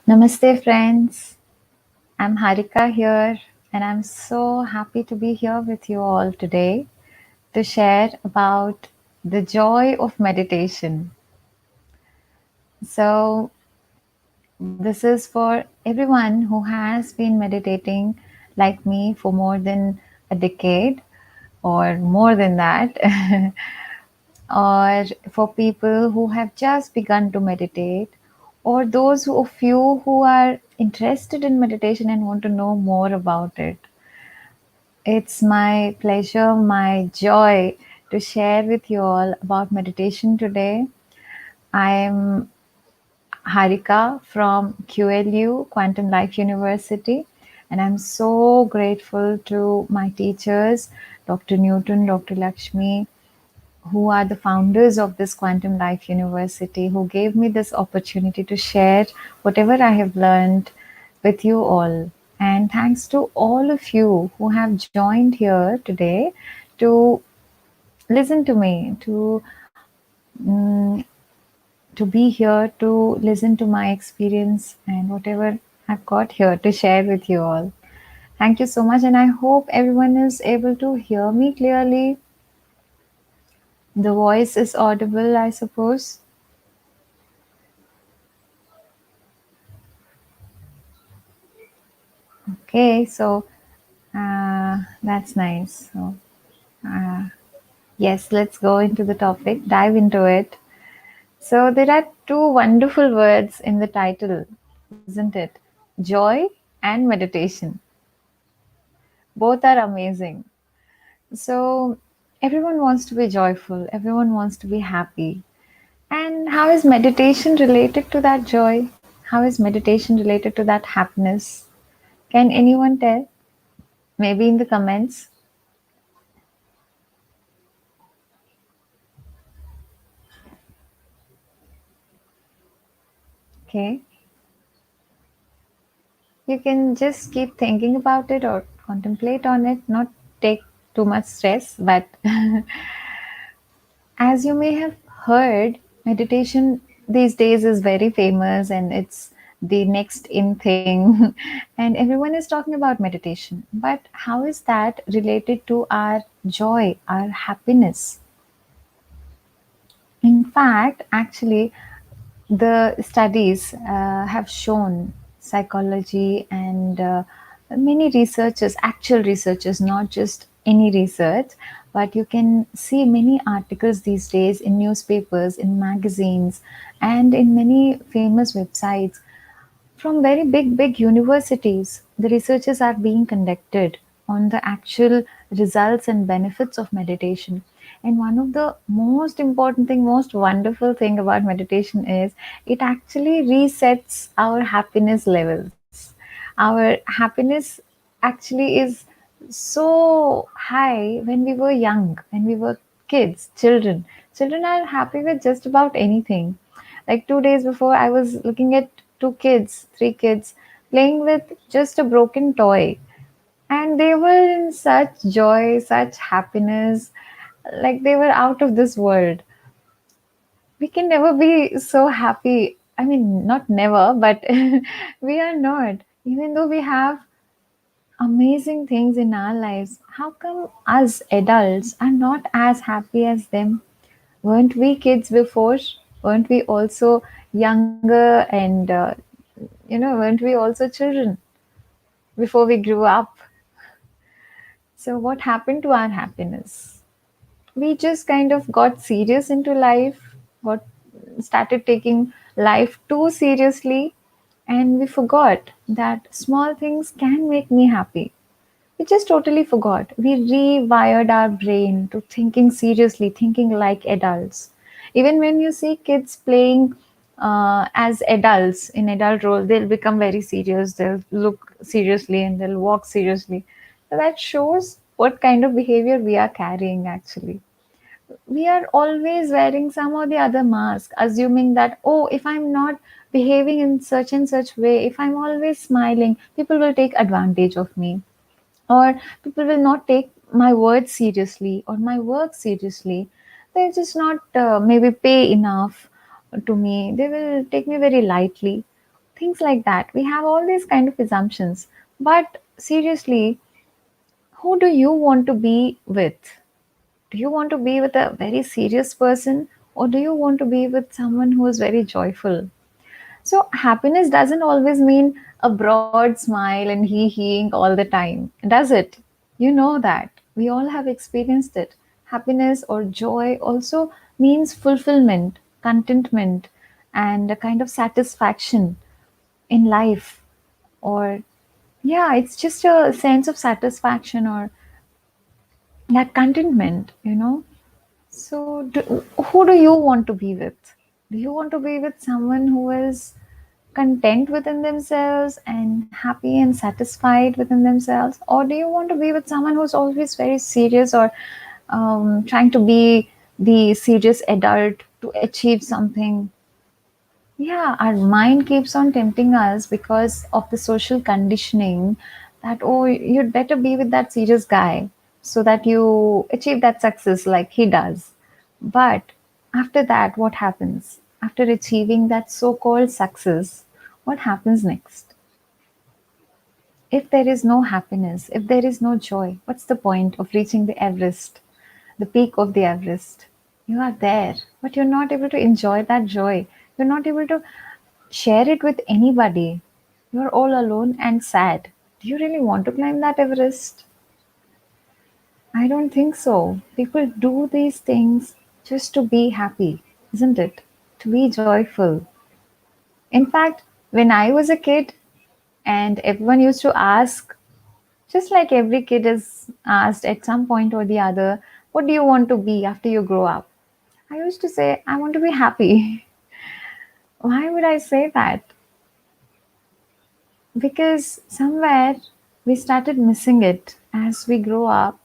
Namaste, friends. I'm Harika here, and I'm so happy to be here with you all today to share about the joy of meditation. So, this is for everyone who has been meditating like me for more than a decade or more than that, or for people who have just begun to meditate, or those of you who are interested in meditation and want to know more about it. It's my pleasure, my joy to share with you all about meditation today. I'm Harika from QLU Quantum Life University, and I'm so grateful to my teachers, Dr. Newton, Dr.Lakshmi, who are the founders of this Quantum Life University, who gave me this opportunity to share whatever I have learned with you all. And thanks to all of you who have joined here today to listen to me, mm, to be here to listen to my experience and whatever I've got here to share with you all. Thank you so much, and I hope everyone is able to hear me clearly. The voice is audible, I suppose. Okay, so that's nice. So, uh, yes, let's go into the topic, dive into it. So, there are two wonderful words in the title, isn't it? Joy and meditation. Both are amazing. So, everyone wants to be joyful, everyone wants to be happy. And how is meditation related to that joy? How is meditation related to that happiness? Can anyone tell? Maybe in the comments. Okay. You can just keep thinking about it or contemplate on it, not take too much stress. But as you may have heard, meditation these days is very famous and it's the next in thing. And everyone is talking about meditation. But how is that related to our joy, our happiness? In fact, actually, the studies have shown psychology and many researchers, actual researchers, not just any research, but you can see many articles these days in newspapers, in magazines, and in many famous websites from very big universities. The researches are being conducted on the actual results and benefits of meditation. And one of the most important thing, most wonderful thing about meditation is it actually resets our happiness levels. Our happiness actually is so high when we were young, when we were kids, children. Children are happy with just about anything. Like 2 days before, I was looking at two kids, three kids, playing with just a broken toy. And they were in such joy, such happiness, like they were out of this world. We can never be so happy. I mean, not never, but we are not. Even though we have amazing things in our lives, how come us adults are not as happy as them? Weren't we kids before? Weren't we also younger and, weren't we also children before we grew up? So, what happened to our happiness? We just kind of got serious into life, got started taking life too seriously, and we forgot that small things can make me happy. We just totally forgot. We rewired our brain to thinking seriously, thinking like adults. Even when you see kids playing as adults in adult role, they'll become very serious. They'll look seriously and they'll walk seriously. So that shows what kind of behavior we are carrying actually. We are always wearing some or the other mask, assuming that, oh, if I'm not behaving in such and such way, if I'm always smiling, people will take advantage of me, or people will not take my words seriously or my work seriously. They'll just not maybe pay enough to me. They will take me very lightly. things like that. We have all these kind of assumptions. But seriously, who do you want to be with? Do you want to be with a very serious person, or do you want to be with someone who is very joyful? So happiness doesn't always mean a broad smile and heeing all the time, does it? You know that. We all have experienced it. Happiness or joy also means fulfillment, contentment, and a kind of satisfaction in life. Or, yeah, it's just a sense of satisfaction or that contentment. So, who do you want to be with? Do you want to be with someone who is content within themselves and happy and satisfied within themselves? Or do you want to be with someone who's always very serious or trying to be the serious adult to achieve something? Yeah, our mind keeps on tempting us because of the social conditioning that, oh, you'd better be with that serious guy so that you achieve that success like he does. But after that, what happens? After achieving that so called success, what happens next? If there is no happiness, if there is no joy, what's the point of reaching the Everest, the peak of the Everest? You are there, but you're not able to enjoy that joy. You're not able to share it with anybody. You're all alone and sad. Do you really want to climb that Everest? I don't think so. People do these things just to be happy, isn't it? To be joyful. In fact, when I was a kid and everyone used to ask, just like every kid is asked at some point or the other, what do you want to be after you grow up? I used to say, I want to be happy. Why would I say that? Because somewhere we started missing it as we grow up.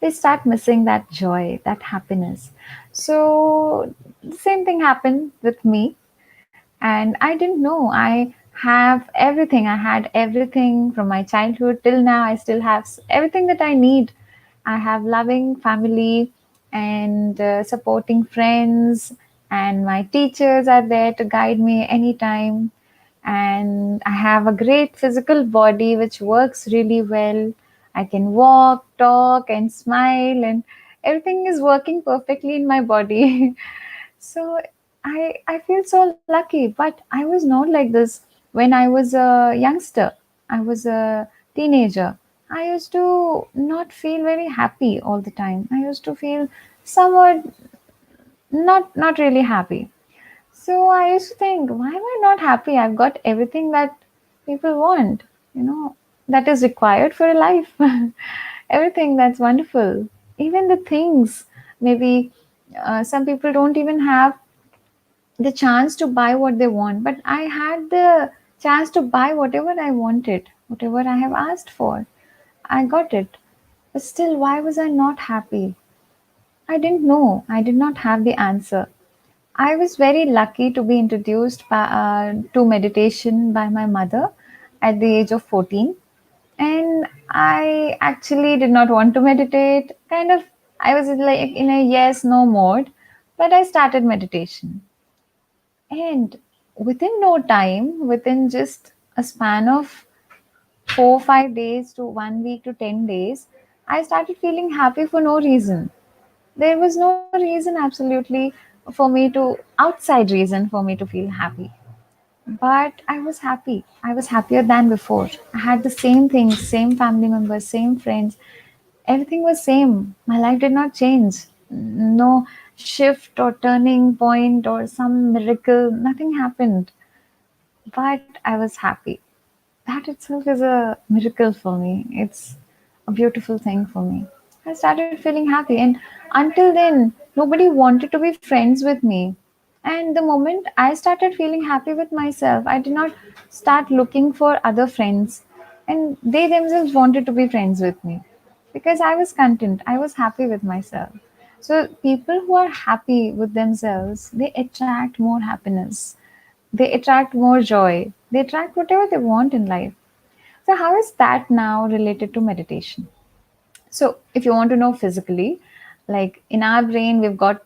We start missing that joy, that happiness. So the same thing happened with me, and I didn't know I have everything. I had everything from my childhood till now. I still have everything that I need. I have loving family and supporting friends, and my teachers are there to guide me anytime. And I have a great physical body which works really well. I can walk, talk, and smile, and everything is working perfectly in my body. So I feel so lucky, but I was not like this when I was a youngster. I was a teenager. I used to not feel very happy all the time. I used to feel somewhat not really happy. So I used to think, why am I not happy? I've got everything that people want, that is required for a life. Everything that's wonderful. Even the things, maybe some people don't even have the chance to buy what they want, but I had the chance to buy whatever I wanted, whatever I have asked for. I got it. But still, why was I not happy? I didn't know. I did not have the answer. I was very lucky to be introduced to meditation by my mother at the age of 14. And I actually did not want to meditate. Kind of, I was like in a yes no mode, but I started meditation. And within no time, within just a span of 4 5 days to 1 week to 10 days, I started feeling happy for no reason. There was no reason absolutely for me to, outside reason for me to feel happy. But I was happy. I was happier than before. I had the same things, same family members, same friends. Everything was same. My life did not change. No shift or turning point or some miracle. Nothing happened. But I was happy. That itself is a miracle for me. It's a beautiful thing for me. I started feeling happy, and until then, nobody wanted to be friends with me. And the moment I started feeling happy with myself, I did not start looking for other friends, and they themselves wanted to be friends with me because I was content, I was happy with myself. So, people who are happy with themselves, they attract more happiness, they attract more joy, they attract whatever they want in life. So, how is that now related to meditation? So, if you want to know physically, like in our brain, we've got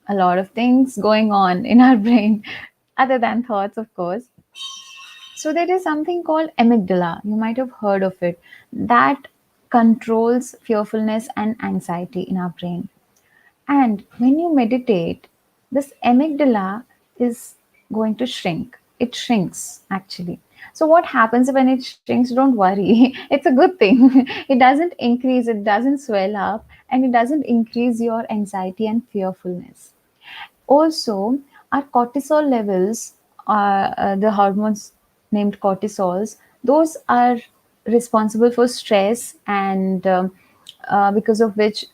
a lot of things going on in our brain, other than thoughts, of course. So there is something called amygdala. You might have heard of it. That controls fearfulness and anxiety in our brain. And when you meditate, this amygdala is going to shrink. It shrinks actually. So what happens when it shrinks? Don't worry. It's a good thing. It doesn't increase, it doesn't swell up, and it doesn't increase your anxiety and fearfulness. Also, our cortisol levels, the hormones named cortisols, those are responsible for stress and because of which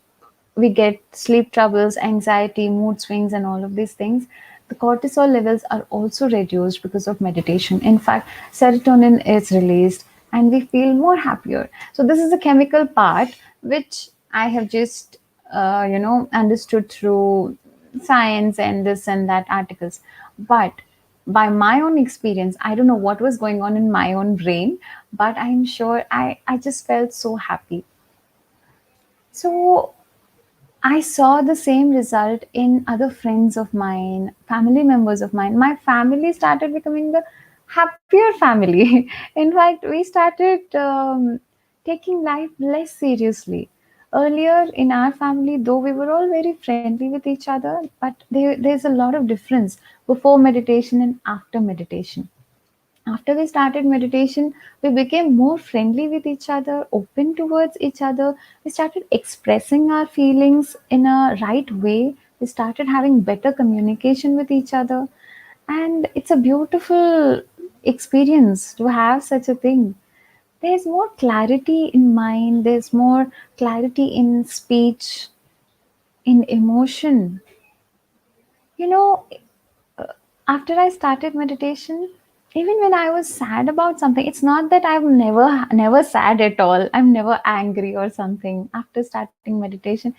we get sleep troubles, anxiety, mood swings, and all of these things. The cortisol levels are also reduced because of meditation. In fact, serotonin is released and we feel more happier. So, this is the chemical part which I have just, understood through science and this and that articles. But by my own experience, I don't know what was going on in my own brain, but I'm sure I just felt so happy. So I saw the same result in other friends of mine, family members of mine. My family started becoming the happier family. In fact, we started taking life less seriously. Earlier in our family, though we were all very friendly with each other, but there's a lot of difference before meditation and after meditation. After we started meditation, we became more friendly with each other, open towards each other. We started expressing our feelings in a right way. We started having better communication with each other. And it's a beautiful experience to have such a thing. There's more clarity in mind, there's more clarity in speech, in emotion. You know, after I started meditation, even when I was sad about something, it's not that I'm never sad at all. I'm never angry or something. After starting meditation,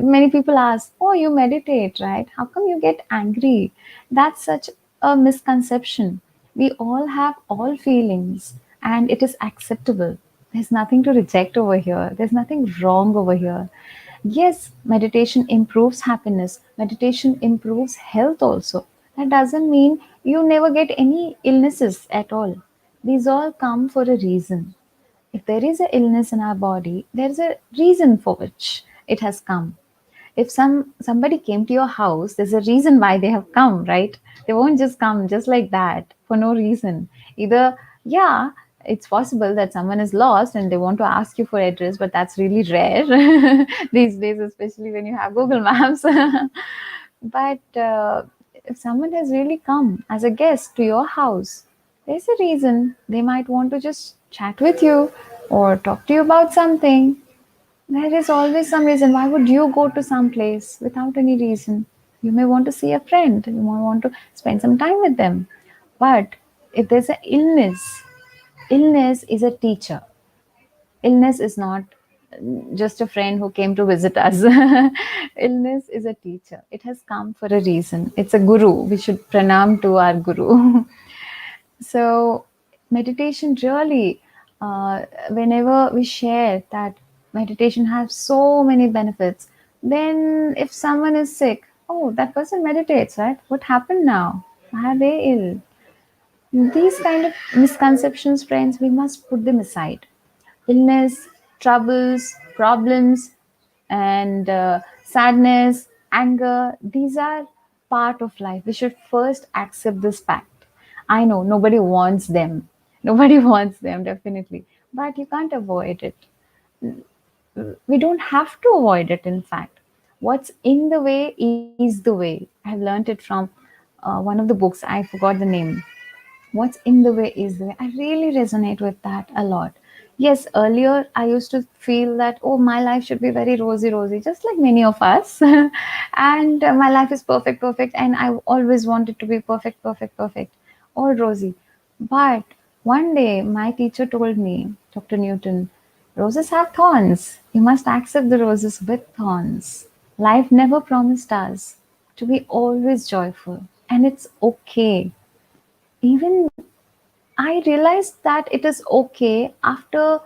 many people ask, "Oh, you meditate, right? How come you get angry?" That's such a misconception. We all have all feelings, and it is acceptable. There's nothing to reject over here. There's nothing wrong over here. Yes, meditation improves happiness. Meditation improves health also. That doesn't mean you never get any illnesses at all. These all come for a reason. If there is an illness in our body, there's a reason for which it has come. If somebody came to your house, there's a reason why they have come, right? They won't just come just like that for no reason. Either, yeah, it's possible that someone is lost and they want to ask you for address, but that's really rare these days, especially when you have Google Maps. But if someone has really come as a guest to your house, there's a reason. They might want to just chat with you or talk to you about something. There is always some reason. Why would you go to some place without any reason? You may want to see a friend, you may want to spend some time with them. But if there's an illness, illness is a teacher. Illness is not just a friend who came to visit us. Illness is a teacher. It has come for a reason. It's a guru. We should pranam to our guru. So, meditation really, whenever we share that meditation has so many benefits, then if someone is sick, oh, that person meditates, right? What happened now? Why are they ill? These kind of misconceptions, friends, we must put them aside. Illness, troubles, problems, and sadness, anger, these are part of life. We should first accept this fact. I know nobody wants them. Nobody wants them, definitely. But you can't avoid it. We don't have to avoid it, in fact. What's in the way is the way. I've learned it from one of the books. I forgot the name. What's in the way is the way. I really resonate with that a lot. Yes, earlier I used to feel that, oh, my life should be very rosy, rosy, just like many of us. And my life is perfect, perfect. And I always wanted to be perfect, perfect, perfect, all rosy. But one day my teacher told me, Dr. Newton, roses have thorns. You must accept the roses with thorns. Life never promised us to be always joyful. And it's okay. Even I realized that it is okay after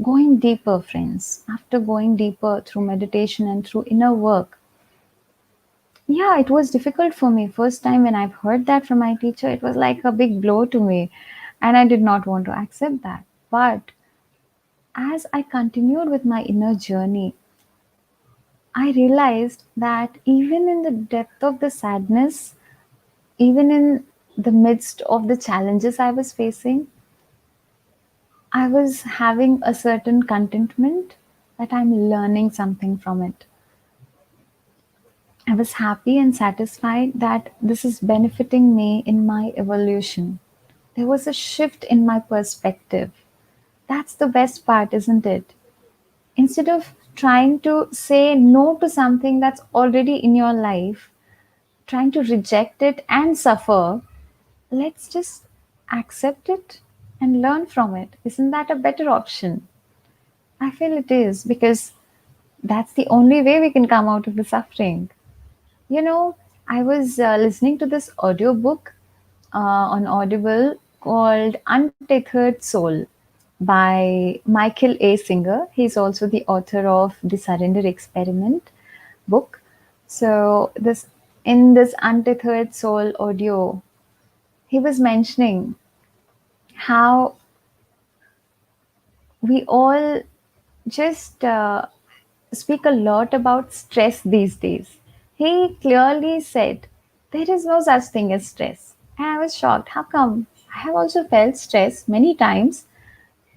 going deeper, friends, after going deeper through meditation and through inner work. Yeah, it was difficult for me. First time when I've heard that from my teacher, it was like a big blow to me. And I did not want to accept that. But as I continued with my inner journey, I realized that even in the depth of the sadness, even in the midst of the challenges I was facing, I was having a certain contentment that I'm learning something from it. I was happy and satisfied that this is benefiting me in my evolution. There was a shift in my perspective. That's the best part, isn't it? Instead of trying to say no to something that's already in your life, trying to reject it and suffer, let's just accept it and learn from it. Isn't that a better option? I feel it is, because that's the only way we can come out of the suffering. You know, I was listening to this audiobook on Audible called Untethered Soul by Michael A. Singer. He's also the author of The Surrender Experiment book. So this in this Untethered Soul audio, he was mentioning how we all just speak a lot about stress these days. He clearly said there is no such thing as stress. And I was shocked. How come? I have also felt stress many times.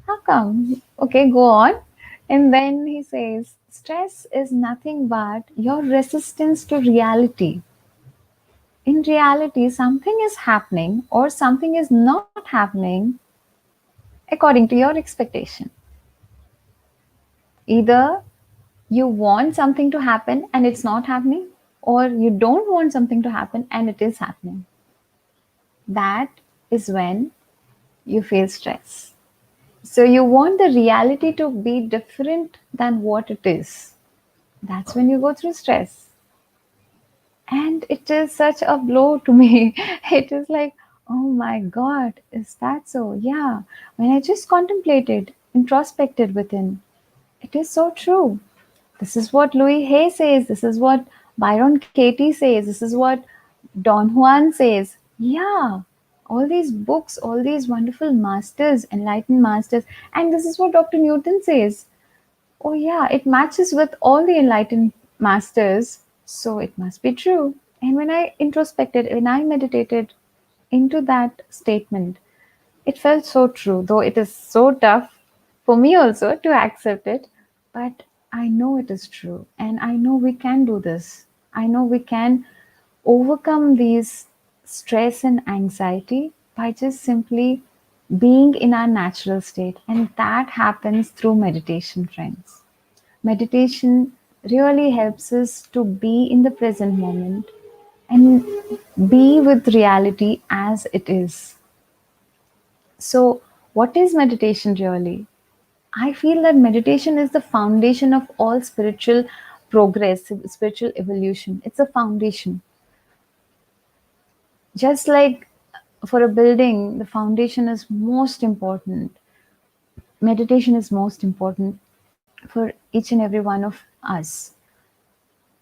How come? Okay, go on. And then he says, stress is nothing but your resistance to reality. In reality, something is happening or something is not happening according to your expectation. Either you want something to happen and it's not happening, or you don't want something to happen and it is happening. That is when you feel stress. So you want the reality to be different than what it is. That's when you go through stress. And it is such a blow to me. It is like, oh my God, is that so? Yeah. When I just contemplated, introspected within, it is so true. This is what Louis Hay says. This is what Byron Katie says. This is what Don Juan says. Yeah, all these books, all these wonderful masters, enlightened masters, and this is what Dr. Newton says. Oh, yeah, it matches with all the enlightened masters, so it must be true. And when I introspected, when I meditated into that statement, it felt so true, though it is so tough for me also to accept it. But I know it is true, and I know we can do this. I know we can overcome these stress and anxiety by just simply being in our natural state. And that happens through meditation, friends. Meditation really helps us to be in the present moment and be with reality as it is. So, what is meditation really? I feel that meditation is the foundation of all spiritual progress, spiritual evolution. It's a foundation. Just like for a building, the foundation is most important. Meditation is most important for each and every one of us.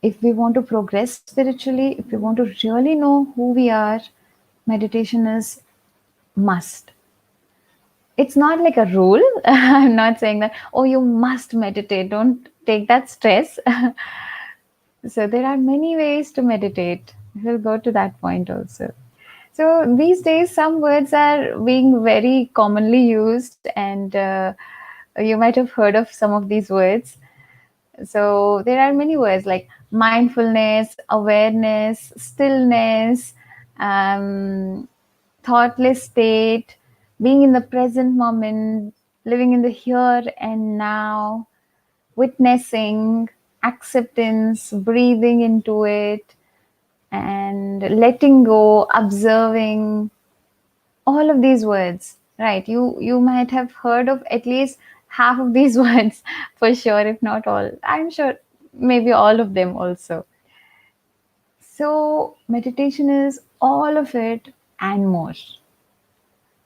If we want to progress spiritually, if we want to really know who we are, meditation is must. It's not like a rule. I'm not saying that, oh, you must meditate. Don't take that stress. So there are many ways to meditate. We'll go to that point also. So these days, some words are being very commonly used, and you might have heard of some of these words. So there are many words like mindfulness, awareness, stillness, um, thoughtless state, being in the present moment, living in the here and now, witnessing, acceptance, breathing into it, and letting go, observing, all of these words, right? You might have heard of at least half of these words for sure, if not all. I'm sure maybe all of them also. So meditation is all of it and more.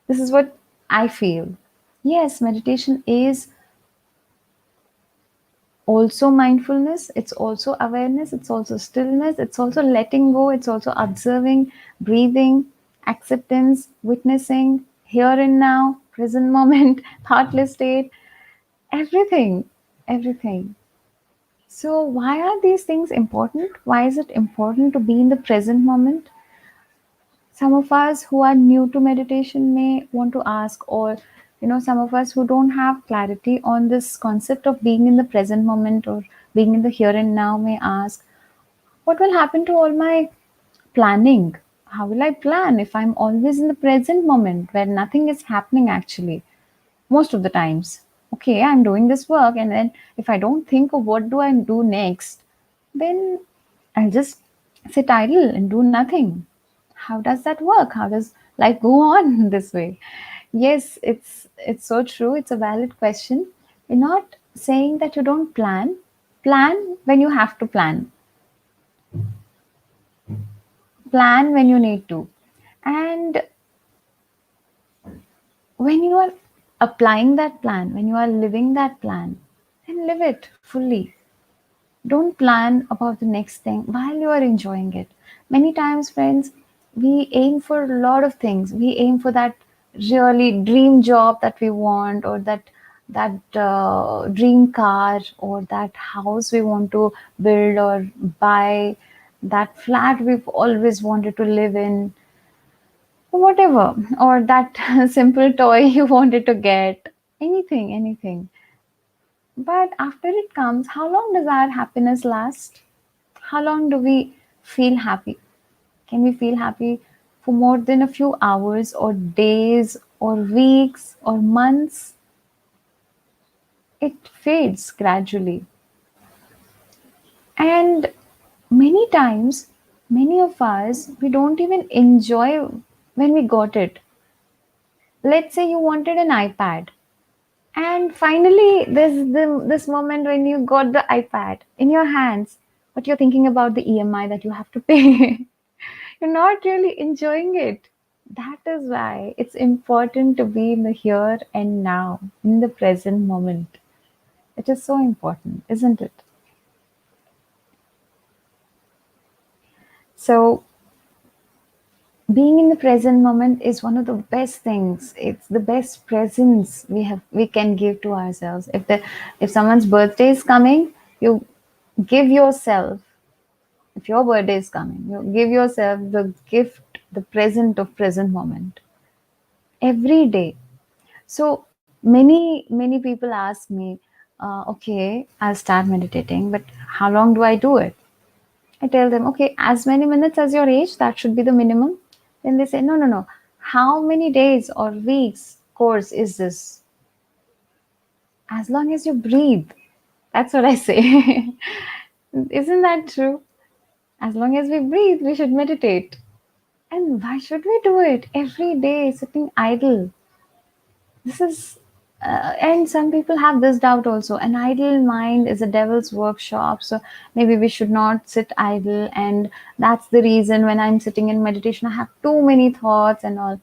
This is what I feel. Yes, meditation is also mindfulness, it's also awareness, it's also stillness, it's also letting go, it's also observing, breathing, acceptance, witnessing. here and now, present moment, thoughtless state, everything, everything. So, why are these things important? Why is it important to be in the present moment? Some of us who are new to meditation may want to ask, or some of us who don't have clarity on this concept of being in the present moment or being in the here and now may ask, what will happen to all my planning? How will I plan if I'm always in the present moment where nothing is happening actually? Most of the times. Okay, I'm doing this work, and then if I don't think of what do I do next, then I'll just sit idle and do nothing. How does that work? How does life go on this way? Yes, it's so true. It's a valid question. We're not saying that you don't plan. Plan when you have to plan. Plan when you need to. And when you are applying that plan, when you are living that plan, then live it fully. Don't plan about the next thing while you are enjoying it. Many times, friends, we aim for a lot of things. We aim for that really dream job that we want, or that dream car, or that house we want to build or buy, that flat we've always wanted to live in, whatever, or that simple toy you wanted to get, anything, anything. But after it comes, how long does our happiness last? How long do we feel happy? Can we feel happy for more than a few hours or days or weeks or months? It fades gradually. And many times, many of us, we don't even enjoy when we got it. Let's say you wanted an iPad. And finally, this moment when you got the iPad in your hands, but you're thinking about the EMI that you have to pay. You're not really enjoying it. That is why it's important to be in the here and now, in the present moment. It is so important, isn't it? So, being in the present moment is one of the best things. It's the best presents we can give to ourselves. If someone's birthday is coming, you give yourself, if your birthday is coming, you give yourself the gift, the present of present moment every day. So many people ask me, okay, I'll start meditating, but how long do I do it? I tell them, okay, as many minutes as your age, that should be the minimum. Then they say, no, no, no. How many days or weeks course is this? As long as you breathe. That's what I say. Isn't that true? As long as we breathe, we should meditate. And why should we do it every day sitting idle? This is, and some people have this doubt also. An idle mind is a devil's workshop. So maybe we should not sit idle. And that's the reason when I'm sitting in meditation, I have too many thoughts and all.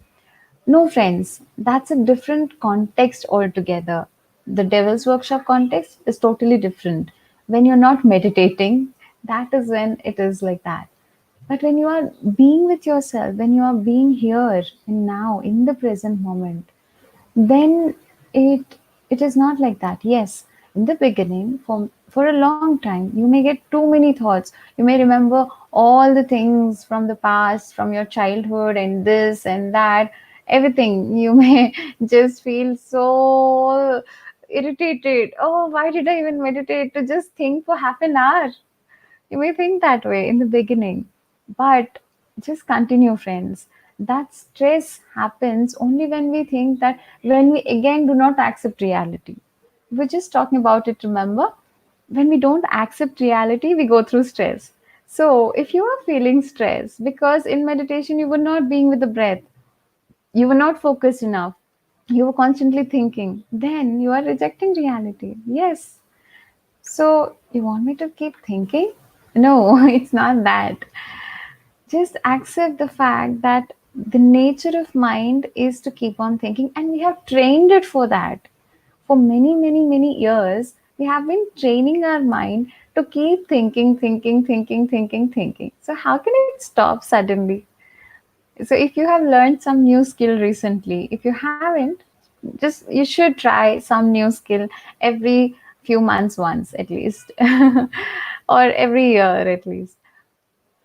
No, friends, that's a different context altogether. The devil's workshop context is totally different. When you're not meditating, that is when it is like that. But when you are being with yourself, when you are being here and now in the present moment, then it is not like that. Yes, in the beginning, for a long time, you may get too many thoughts. You may remember all the things from the past, from your childhood, and this and that, everything. You may just feel so irritated. Oh, why did I even meditate to just think for half an hour? You may think that way in the beginning, but just continue, friends. That stress happens only when we think that, when we again do not accept reality. We're just talking about it, remember? When we don't accept reality, we go through stress. So, if you are feeling stress because in meditation you were not being with the breath, you were not focused enough, you were constantly thinking, then you are rejecting reality. Yes, so, you want me to keep thinking? No, it's not that. Just accept the fact that the nature of mind is to keep on thinking, and we have trained it for that. For many, many, many years, we have been training our mind to keep thinking, thinking, thinking, thinking, thinking. So, how can it stop suddenly? So if you have learned some new skill recently, if you haven't, just you should try some new skill every few months once at least, or every year at least.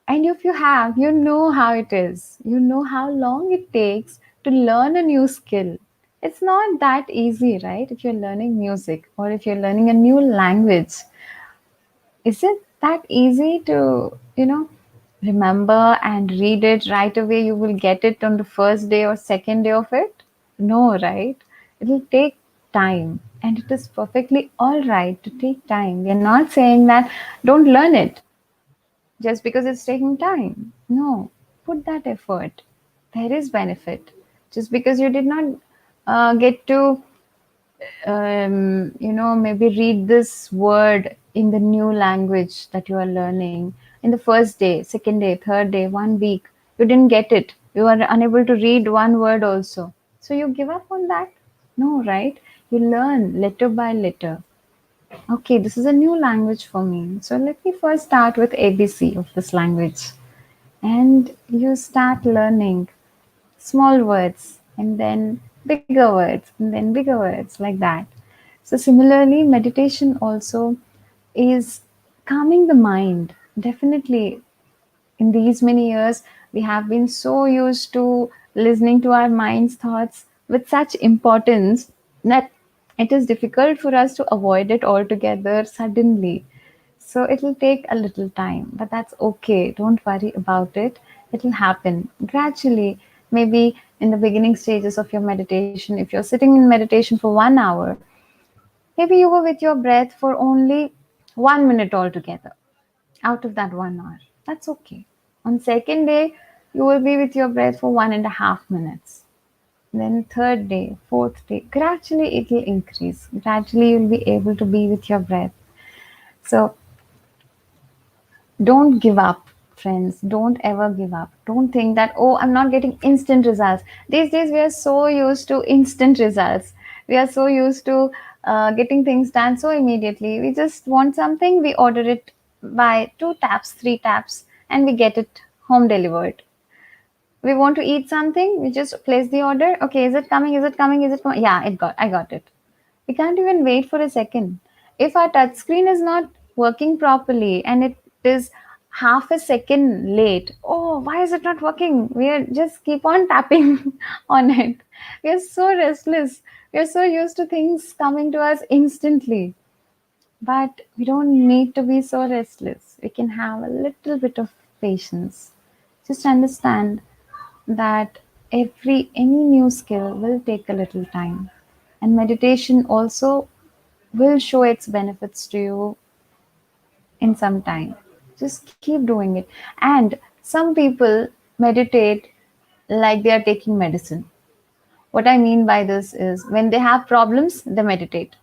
And if you have, you know how it is. You know how long it takes to learn a new skill. It's not that easy, right? If you're learning music or if you're learning a new language, is it that easy to, remember and read it right away? You will get it on the first day or second day of it? No, right? It'll take time, and it is perfectly all right to take time. We're not saying that don't learn it just because it's taking time. No, put that effort. There is benefit. Just because you did not get to maybe read this word in the new language that you are learning in the first day, second day, third day, 1 week. You didn't get it. You are unable to read one word also. So you give up on that? No, right? You learn letter by letter. Okay, this is a new language for me. So let me first start with ABC of this language. And you start learning small words and then bigger words and then bigger words like that. So, similarly, meditation also is calming the mind. Definitely, in these many years, we have been so used to listening to our mind's thoughts with such importance that it is difficult for us to avoid it altogether suddenly. So it will take a little time, but that's okay. Don't worry about it. It will happen gradually. Maybe in the beginning stages of your meditation, if you're sitting in meditation for 1 hour, maybe you were with your breath for only 1 minute altogether out of that 1 hour. That's okay. On second day, you will be with your breath for 1.5 minutes. Then third day, fourth day, gradually it will increase. Gradually you'll be able to be with your breath. So don't give up, friends. Don't ever give up. Don't think that, oh, I'm not getting instant results. These days we are so used to instant results. We are so used to getting things done so immediately. We just want something, we order it by 2 taps, 3 taps, and we get it home delivered. We want to eat something, we just place the order. Okay, is it coming? Is it coming? Is it coming? Yeah, I got it. We can't even wait for a second. If our touch screen is not working properly and it is half a second late, oh, why is it not working? We are just keep on tapping on it. We are so restless. We are so used to things coming to us instantly. But we don't need to be so restless. We can have a little bit of patience. Just understand that any new skill will take a little time, and meditation also will show its benefits to you in some time. Just keep doing it. And some people meditate like they are taking medicine. What I mean by this is, when they have problems, they meditate.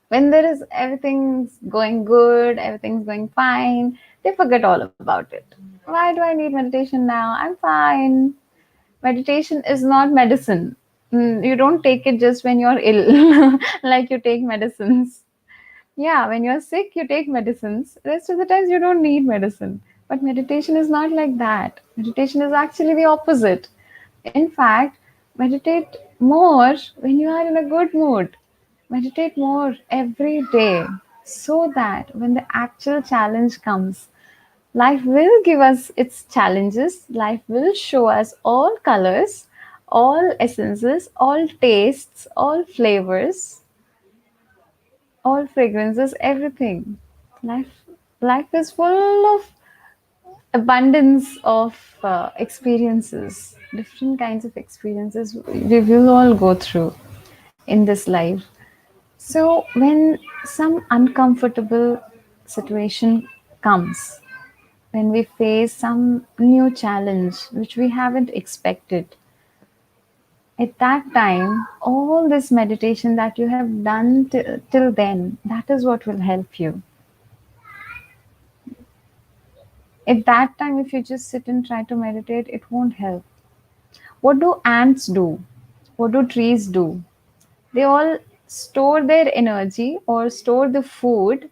When there is everything's going good, everything's going fine, they forget all about it. Why do I need meditation now? I'm fine. Meditation is not medicine. You don't take it just when you're ill, like you take medicines. Yeah, when you're sick, you take medicines. Rest of the times, you don't need medicine. But meditation is not like that. Meditation is actually the opposite. In fact, meditate more when you are in a good mood. Meditate more every day so that when the actual challenge comes, life will give us its challenges. Life will show us all colors, all essences, all tastes, all flavors, all fragrances, everything. Life, life is full of abundance of experiences, different kinds of experiences we will all go through in this life. So when some uncomfortable situation comes, when we face some new challenge which we haven't expected, at that time, all this meditation that you have done till then, that is what will help you. At that time, if you just sit and try to meditate, it won't help. What do ants do? What do trees do? They all store their energy or store the food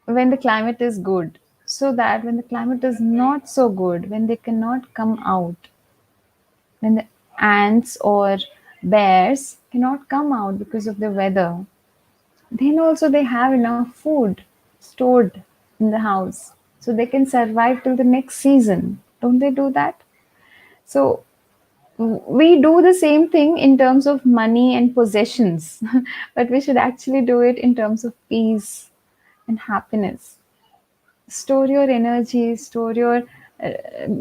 when the climate is good, so that when the climate is not so good, when they cannot come out, When the ants or bears cannot come out because of the weather, then also they have enough food stored in the house so they can survive till the next season. Don't they do that? So we do the same thing in terms of money and possessions, but we should actually do it in terms of peace and happiness. Store your energy, store your,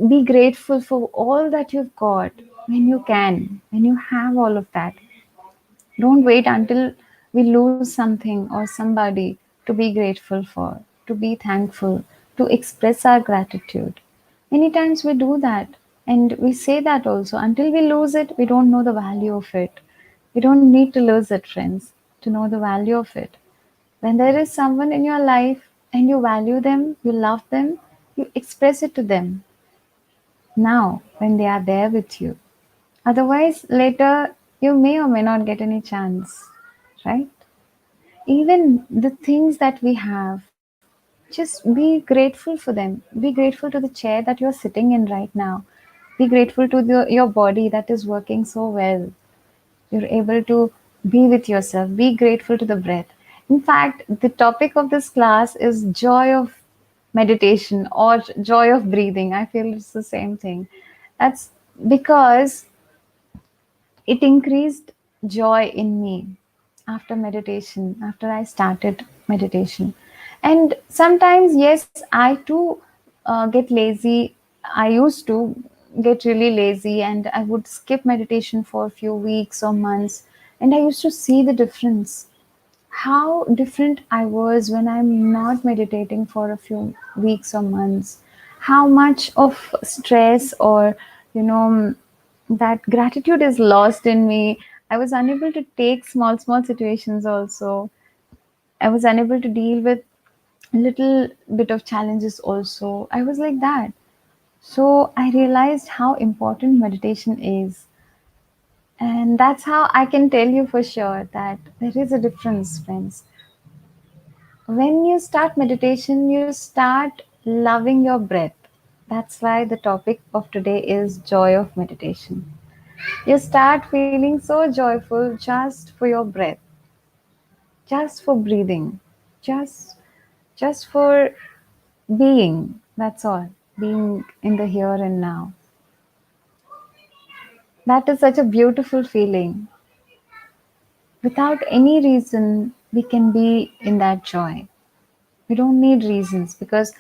be grateful for all that you've got when you can, when you have all of that. Don't wait until we lose something or somebody to be grateful for, to be thankful, to express our gratitude. Many times we do that, and we say that also. Until we lose it, we don't know the value of it. We don't need to lose it, friends, to know the value of it. When there is someone in your life and you value them, you love them, you express it to them now when they are there with you. Otherwise, later you may or may not get any chance, right? Even the things that we have, just be grateful for them. Be grateful to the chair that you're sitting in right now. Be grateful to your body that is working so well. You're able to be with yourself. Be grateful to the breath. In fact, the topic of this class is joy of meditation or joy of breathing. I feel it's the same thing. That's because it increased joy in me after meditation, after I started meditation. And sometimes, yes, I too get lazy. I used to get really lazy and I would skip meditation for a few weeks or months. And I used to see the difference, how different I was when I'm not meditating for a few weeks or months, how much of stress or, you know, that gratitude is lost in me. I was unable to take small situations also. I was unable to deal with little bit of challenges also. I was like that. So I realized how important meditation is. And that's how I can tell you for sure that there is a difference, friends. When you start meditation, you start loving your breath. That's why the topic of today is joy of meditation. You start feeling so joyful just for your breath, just for breathing, just just for being. That's all. Being in the here and now. That is such a beautiful feeling. Without any reason, we can be in that joy. We don't need reasons because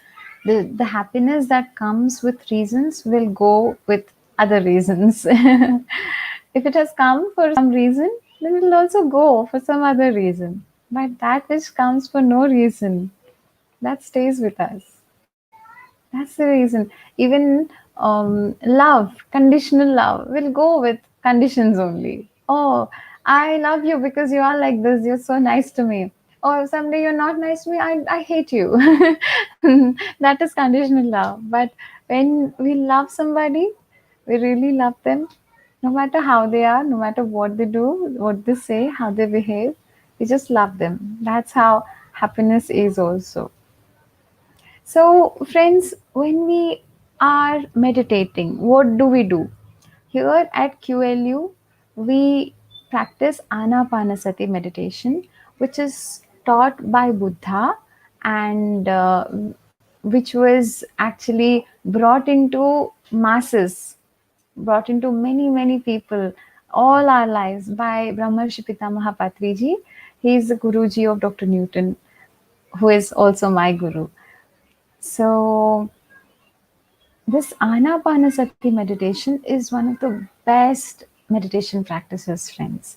the happiness that comes with reasons will go with other reasons. If it has come for some reason, then it will also go for some other reason. But that which comes for no reason, that stays with us. That's the reason. Even love, conditional love, will go with conditions only. Oh, I love you because you are like this. You're so nice to me. Or someday you're not nice to me. I hate you. That is conditional love. But when we love somebody, we really love them, no matter how they are, no matter what they do, what they say, how they behave. We just love them. That's how happiness is also. So, friends, when we are meditating, what do we do? Here at QLU, we practice Anapanasati meditation, which is taught by Buddha and which was actually brought into masses, brought into many people all our lives by Brahmarshi Pitamaha Patriji. He is the Guruji of Dr. Newton, who is also my guru. So, this Anapanasati meditation is one of the best meditation practices, friends.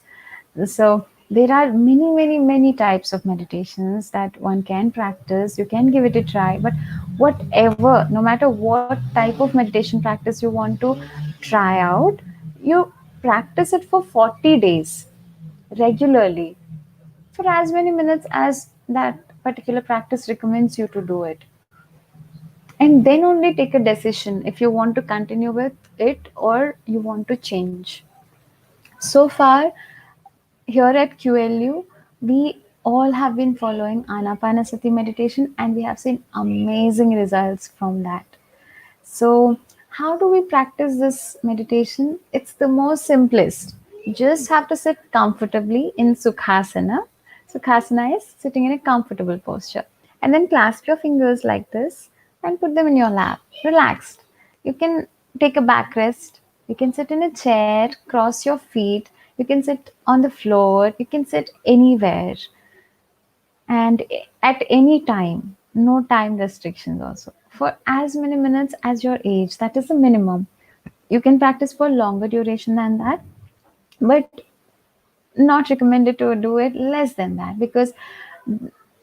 So, there are many types of meditations that one can practice. You can give it a try, but whatever, no matter what type of meditation practice you want to try out, you practice it for 40 days regularly for as many minutes as that particular practice recommends you to do it, and then only take a decision if you want to continue with it or you want to change. So far, here at QLU, we all have been following Anapanasati meditation and we have seen amazing results from that. So, How do we practice this meditation? It's the most simplest. You just have to sit comfortably in Sukhasana. Sukhasana is sitting in a comfortable posture. And then clasp your fingers like this and put them in your lap, relaxed. You can take a back rest. You can sit in a chair, cross your feet. You can sit on the floor. You can sit anywhere and at any time. No time restrictions also. For as many minutes as your age, that is the minimum. You can practice for longer duration than that, but not recommended to do it less than that, because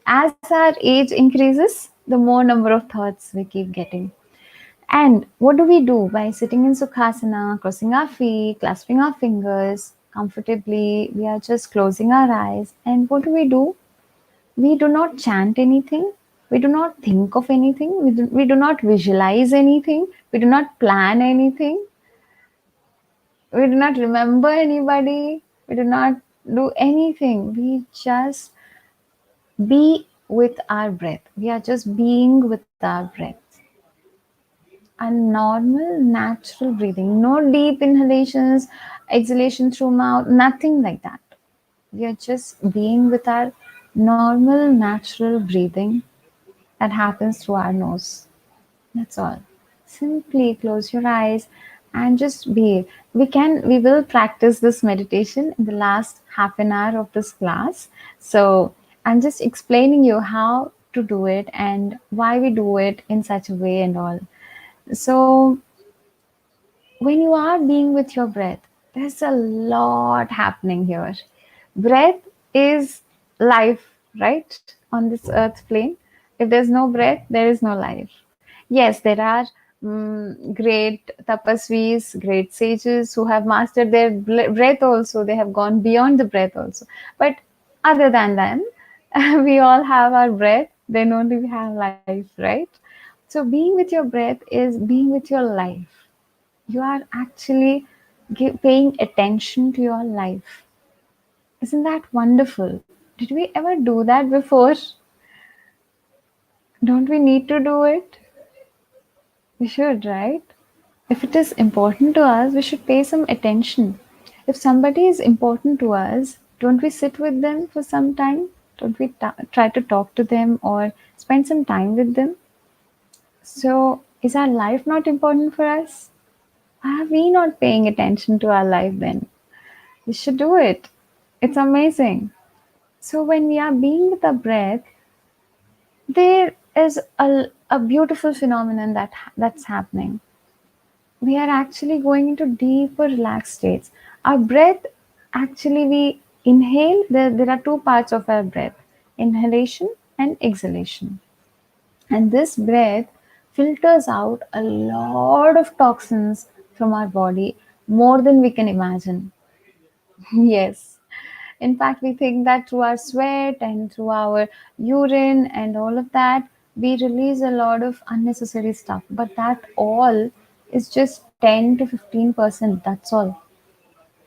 as our age increases, the more number of thoughts we keep getting. And what do we do by sitting in Sukhasana, crossing our feet, clasping our fingers comfortably? We are just closing our eyes. And what do? We do not chant anything. We do not think of anything. We do not visualize anything. We do not plan anything. We do not remember anybody. We do not do anything. We just be with our breath. We are just being with our breath. A normal, natural breathing. No deep inhalations, exhalation through mouth, nothing like that. We are just being with our normal, natural breathing that happens through our nose. That's all. Simply close your eyes and just be. We will practice this meditation in the last half an hour of this class. So I'm just explaining you how to do it and why we do it in such a way and all. So when you are being with your breath, there's a lot happening here. Breath is life, right? On this earth plane. If there's no breath, there is no life. Yes, there are great tapasvis, great sages who have mastered their breath also. They have gone beyond the breath also. But other than them, we all have our breath, then only we have life, right? So being with your breath is being with your life. You are actually paying attention to your life. Isn't that wonderful? Did we ever do that before? Don't we need to do it? We should, right? If it is important to us, we should pay some attention. If somebody is important to us, don't we sit with them for some time? Don't we try to talk to them or spend some time with them? So, is our life not important for us? Why are we not paying attention to our life then? We should do it. It's amazing. So, when we are being with our breath, there is a beautiful phenomenon that's happening. We are actually going into deeper relaxed states. Our breath, actually, we inhale. There are two parts of our breath: inhalation and exhalation. And this breath filters out a lot of toxins from our body, more than we can imagine. Yes. In fact, we think that through our sweat and through our urine and all of that, we release a lot of unnecessary stuff. But that all is just 10 to 15%. That's all.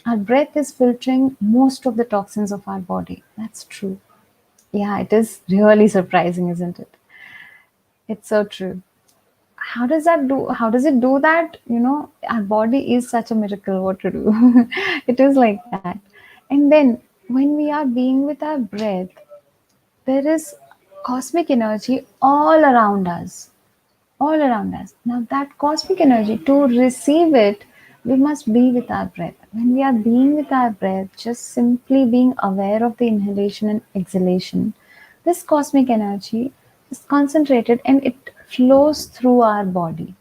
Our breath is filtering most of the toxins of our body. That's true. Yeah, it is really surprising, isn't it? It's so true. How does it do that? Our body is such a miracle. What to do? It is like that. And then when we are being with our breath, there is cosmic energy all around us. Now that cosmic energy, to receive it, we must be with our breath. When we are being with our breath, just simply being aware of the inhalation and exhalation, this cosmic energy is concentrated and it flows through our body,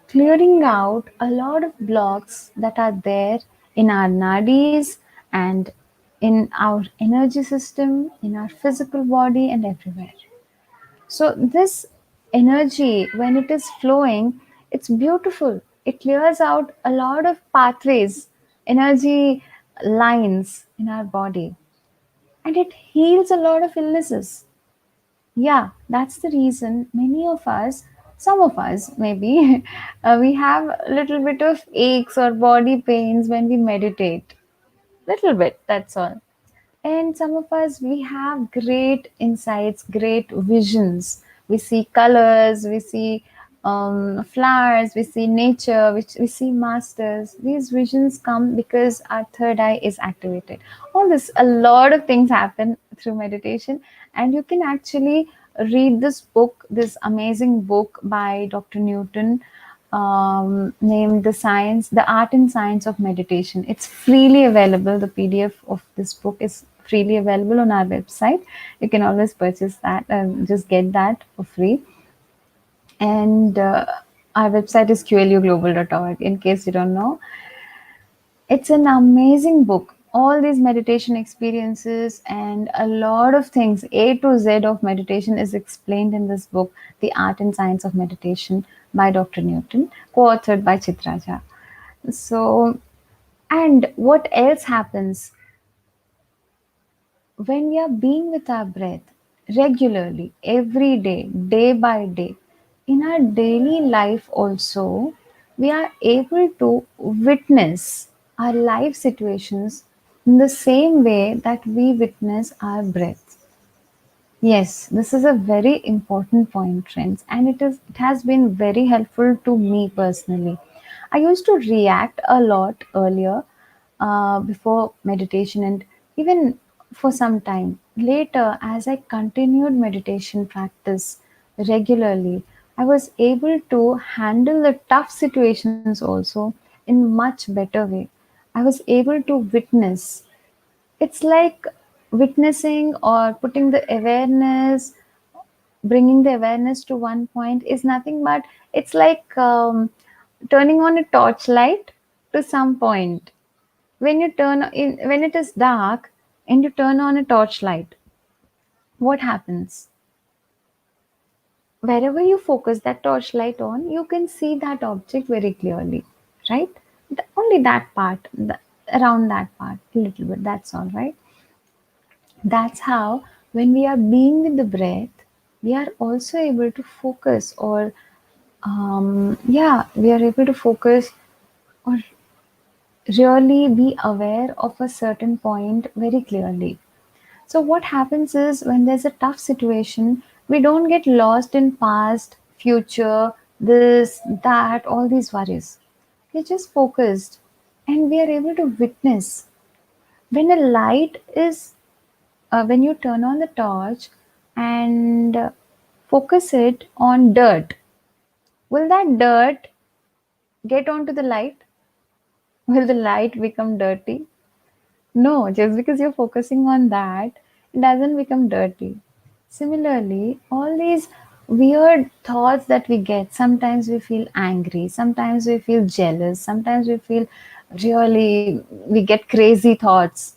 clearing out a lot of blocks that are there in our nadis and in our energy system, in our physical body, and everywhere. So, this energy, when it is flowing, it's beautiful. It clears out a lot of pathways, energy lines in our body, and it heals a lot of illnesses. Yeah, that's the reason many of us, some of us maybe, we have a little bit of aches or body pains when we meditate. Little bit, that's all. And some of us, we have great insights, great visions. We see colors, we see flowers, we see nature, which we see masters. These visions come because our third eye is activated. All this, a lot of things happen through meditation, and you can actually read this book, this amazing book by Dr. Newton, named The Art and Science of Meditation. It's freely available. The PDF of this book is freely available on our website. You can always purchase that and just get that for free. And our website is qluglobal.org, in case you don't know. It's an amazing book. All these meditation experiences and a lot of things, A to Z of meditation, is explained in this book, The Art and Science of Meditation by Dr. Newton, co authored by Chitraja. So, and what else happens when we are being with our breath regularly, every day, day by day, in our daily life also, we are able to witness our life situations in the same way that we witness our breath. Yes, this is a very important point, friends, and it has been very helpful to me personally. I used to react a lot earlier, before meditation, and even for some time later, as I continued meditation practice regularly, I was able to handle the tough situations also in much better way. I was able to witness. It's like witnessing or putting the awareness, bringing the awareness to one point is nothing but it's like turning on a torchlight to some point. When you turn in, when it is dark and you turn on a torchlight, what happens? Wherever you focus that torchlight on, you can see that object very clearly, right? Only that part, around that part, a little bit, that's all, right? That's how, when we are being with the breath, we are also able to focus, or yeah, we are able to focus or really be aware of a certain point very clearly. So what happens is, when there's a tough situation, we don't get lost in past, future, this, that, all these worries. We're just focused, and we are able to witness. When a light is, when you turn on the torch and focus it on dirt, will that dirt get onto the light? Will the light become dirty? No, just because you're focusing on that, it doesn't become dirty. Similarly, all these weird thoughts that we get, sometimes we feel angry, sometimes we feel jealous, sometimes we feel really, we get crazy thoughts,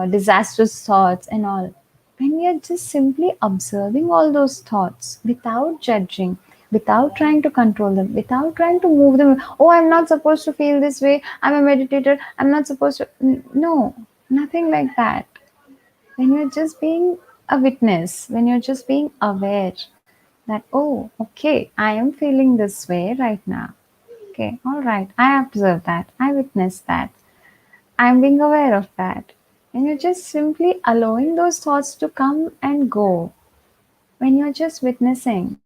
disastrous thoughts, and all. When we are just simply observing all those thoughts without judging, without trying to control them, without trying to move them. Oh, I'm not supposed to feel this way. I'm a meditator. I'm not supposed to. No, nothing like that. When you're just being a witness, when you're just being aware that, oh, okay, I am feeling this way right now. Okay, all right, I observe that. I witness that. I'm being aware of that. And you're just simply allowing those thoughts to come and go, when you're just witnessing,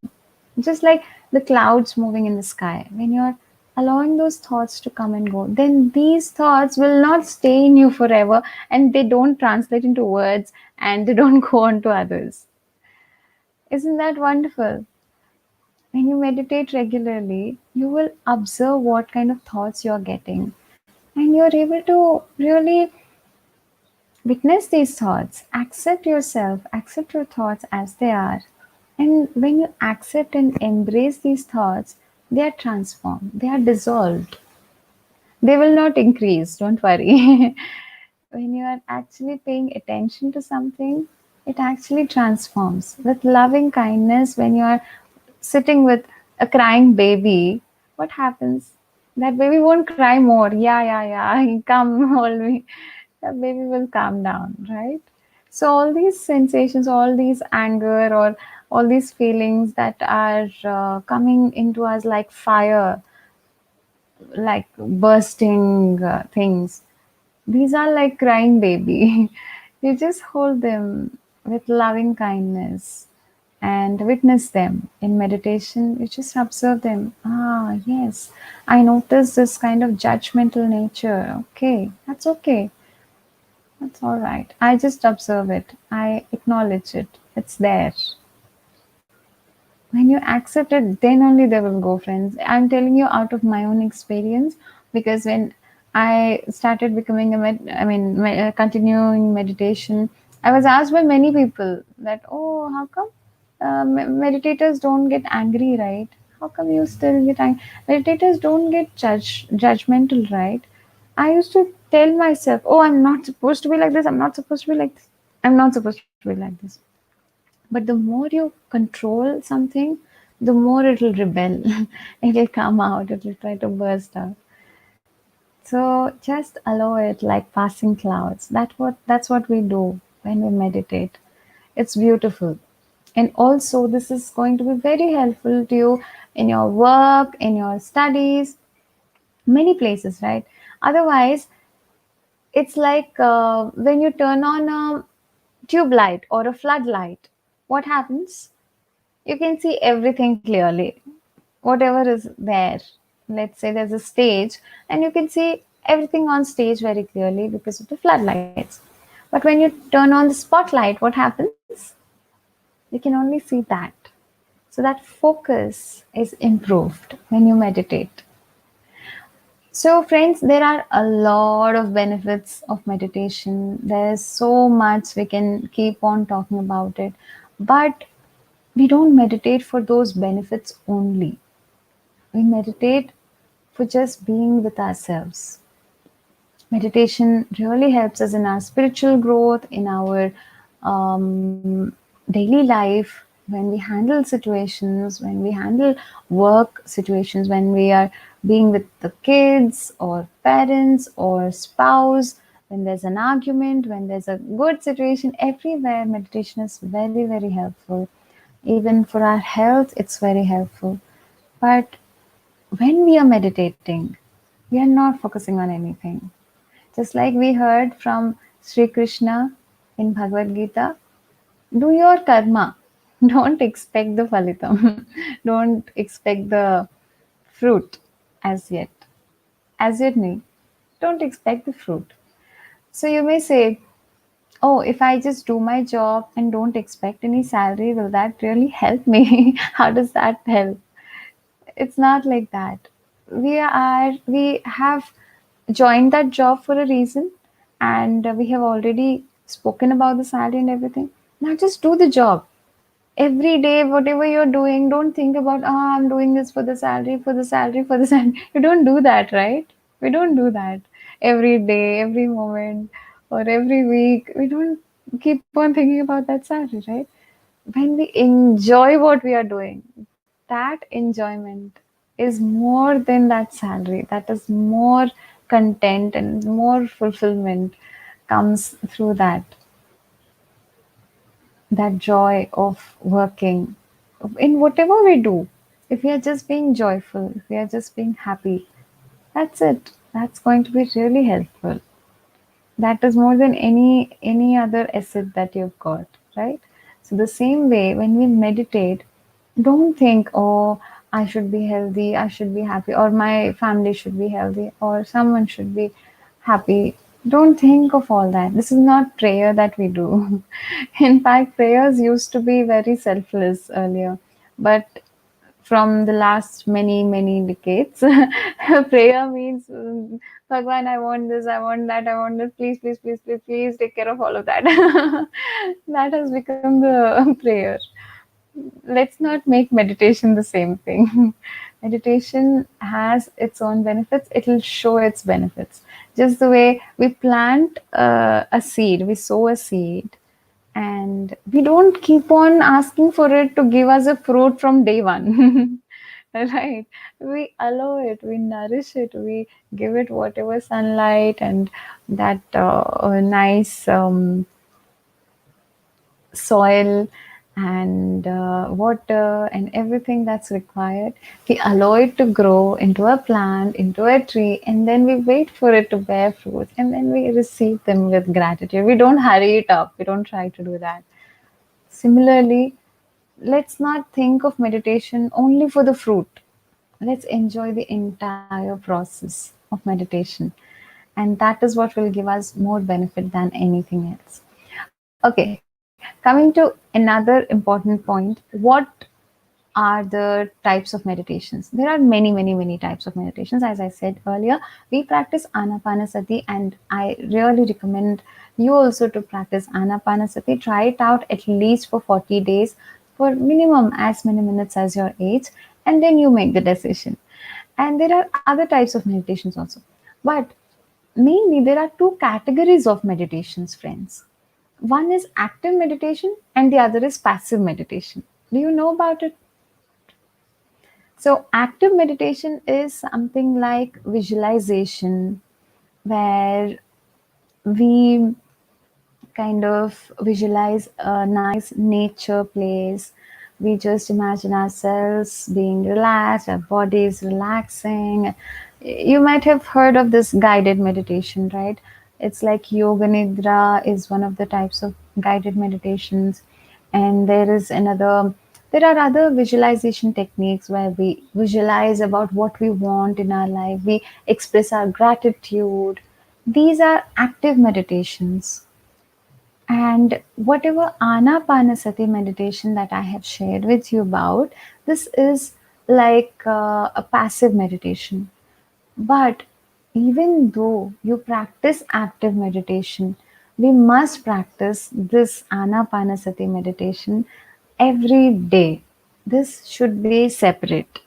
just like the clouds moving in the sky, when you're allowing those thoughts to come and go, then these thoughts will not stay in you forever, and they don't translate into words, and they don't go on to others. Isn't that wonderful? When you meditate regularly, you will observe what kind of thoughts you're getting, and you're able to really witness these thoughts, accept yourself, accept your thoughts as they are. And when you accept and embrace these thoughts, they are transformed, they are dissolved. They will not increase, don't worry. When you are actually paying attention to something, it actually transforms. With loving kindness, when you are sitting with a crying baby, what happens? That baby won't cry more. Yeah, yeah, yeah. Come, hold me. The baby will calm down, right? So, all these sensations, all these anger, or all these feelings that are coming into us like fire, like bursting things, these are like crying baby. You just hold them with loving kindness, and witness them. In meditation, you just observe them. Ah, yes, I notice this kind of judgmental nature. Okay, that's okay. That's all right. I just observe it. I acknowledge it. It's there. When you accept it, then only they will go, friends. I'm telling you out of my own experience, because when I started becoming continuing meditation, I was asked by many people that, oh, how come meditators don't get angry, right? How come you still get angry? Meditators don't get judgmental, right? I used to tell myself, oh, I'm not supposed to be like this, I'm not supposed to be like this, I'm not supposed to be like this. But the more you control something, the more it'll rebel. It'll come out, it'll try to burst out. So just allow it like passing clouds. That's what we do when we meditate. It's beautiful. And also this is going to be very helpful to you in your work, in your studies, many places, right? Otherwise, it's like when you turn on a tube light or a floodlight, what happens? You can see everything clearly, whatever is there. Let's say there's a stage, and you can see everything on stage very clearly because of the floodlights. But when you turn on the spotlight, what happens? You can only see that. So that focus is improved when you meditate. So, friends, there are a lot of benefits of meditation. There's so much we can keep on talking about it. But we don't meditate for those benefits only. We meditate for just being with ourselves. Meditation really helps us in our spiritual growth, in our daily life, when we handle situations, when we handle work situations, when we are being with the kids or parents or spouse, when there's an argument, when there's a good situation, everywhere meditation is very, very helpful. Even for our health, it's very helpful. But when we are meditating, we are not focusing on anything. Just like we heard from Sri Krishna in Bhagavad Gita, do your karma. Don't expect the phalitam. Don't expect the fruit as yet. As yet, nahi. Don't expect the fruit. So you may say, oh, if I just do my job and don't expect any salary, will that really help me? How does that help? It's not like that. We have joined that job for a reason, and we have already spoken about the salary and everything. Now just do the job. Every day, whatever you're doing, don't think about, I'm doing this for the salary, for the salary, for the salary. You don't do that, right? We don't do that every day, every moment, or every week. We don't keep on thinking about that salary, right? When we enjoy what we are doing, that enjoyment is more than that salary. That is more content and more fulfillment comes through that joy of working in whatever we do. If we are just being joyful, if we are just being happy, that's it. That's going to be really helpful. That is more than any other asset that you've got, right? So the same way, when we meditate, don't think, oh, I should be healthy, I should be happy, or my family should be healthy, or someone should be happy. Don't think of all that. This is not prayer that we do. In fact, prayers used to be very selfless earlier, but from the last many decades, prayer means, Bhagwan, I want this, I want that, I want this, please take care of all of that. That has become the prayer. Let's not make meditation the same thing. Meditation has its own benefits, it will show its benefits. Just the way we plant a seed, we sow a seed, and we don't keep on asking for it to give us a fruit from day one. Right? We allow it, we nourish it, we give it whatever sunlight and that nice soil and water and everything that's required. We allow it to grow into a plant, into a tree, and then we wait for it to bear fruit, and then we receive them with gratitude. We don't hurry it up, we don't try to do that. Similarly, let's not think of meditation only for the fruit. Let's enjoy the entire process of meditation. And that is what will give us more benefit than anything else. Okay, coming to another important point. What are the types of meditations? There are many, many, many types of meditations. As I said earlier, we practice Anapanasati, and I really recommend you also to practice Anapanasati. Try it out at least for 40 days, for minimum as many minutes as your age, and then you make the decision. And there are other types of meditations also. But mainly, there are two categories of meditations, friends. One is active meditation, and the other is passive meditation. Do you know about it? So, active meditation is something like visualization, where we kind of visualize a nice nature place. We just imagine ourselves being relaxed, our body is relaxing. You might have heard of this guided meditation, right? It's like Yoga Nidra is one of the types of guided meditations. And there are other visualization techniques where we visualize about what we want in our life. We express our gratitude. These are active meditations. And whatever Anapanasati meditation that I have shared with you about, this is like a passive meditation. But even though you practice active meditation, we must practice this Anapanasati meditation every day. This should be separate.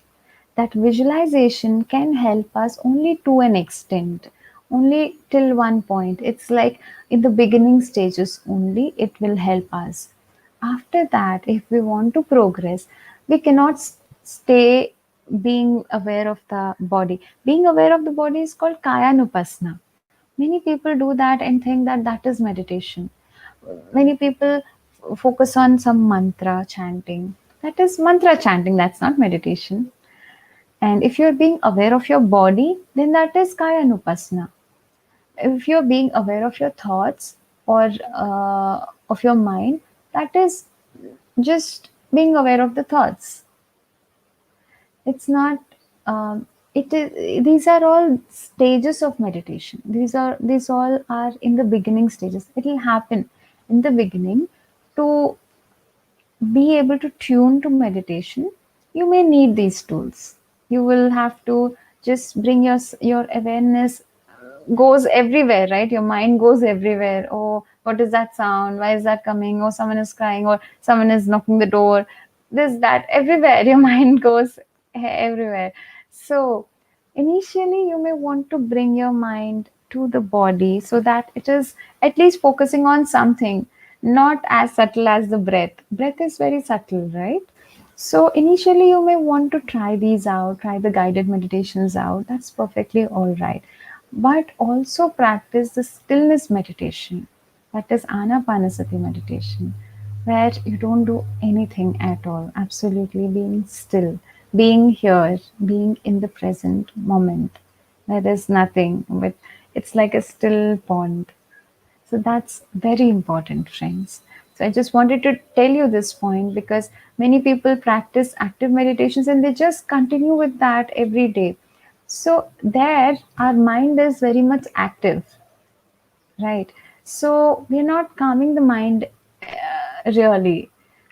That visualization can help us only to an extent, only till one point. It's like in the beginning stages only it will help us. After that, if we want to progress, we cannot stay being aware of the body. Being aware of the body is called kayanupasana. Many people do that and think that that is meditation. Many people focus on some mantra chanting. That is mantra chanting, that's not meditation. And if you're being aware of your body, then that is kaya nupasana. If you're being aware of your thoughts or of your mind, that is just being aware of the thoughts. It's not. It is. These are all stages of meditation. These all are in the beginning stages. It will happen in the beginning. To be able to tune to meditation, you may need these tools. You will have to just bring your awareness goes everywhere, right? Your mind goes everywhere. Oh, what is that sound? Why is that coming? Oh, someone is crying, or someone is knocking the door. This, that, everywhere. Your mind goes everywhere. So, initially, you may want to bring your mind to the body so that it is at least focusing on something, not as subtle as the breath. Breath is very subtle, right? So initially, you may want to try these out, try the guided meditations out. That's perfectly all right. But also practice the stillness meditation. That is Anapanasati meditation, where you don't do anything at all, absolutely being still, being here, being in the present moment. There is nothing, but it's like a still pond. So that's very important, friends. So I just wanted to tell you this point because many people practice active meditations and they just continue with that every day. So there, our mind is very much active, right? So we're not calming the mind really.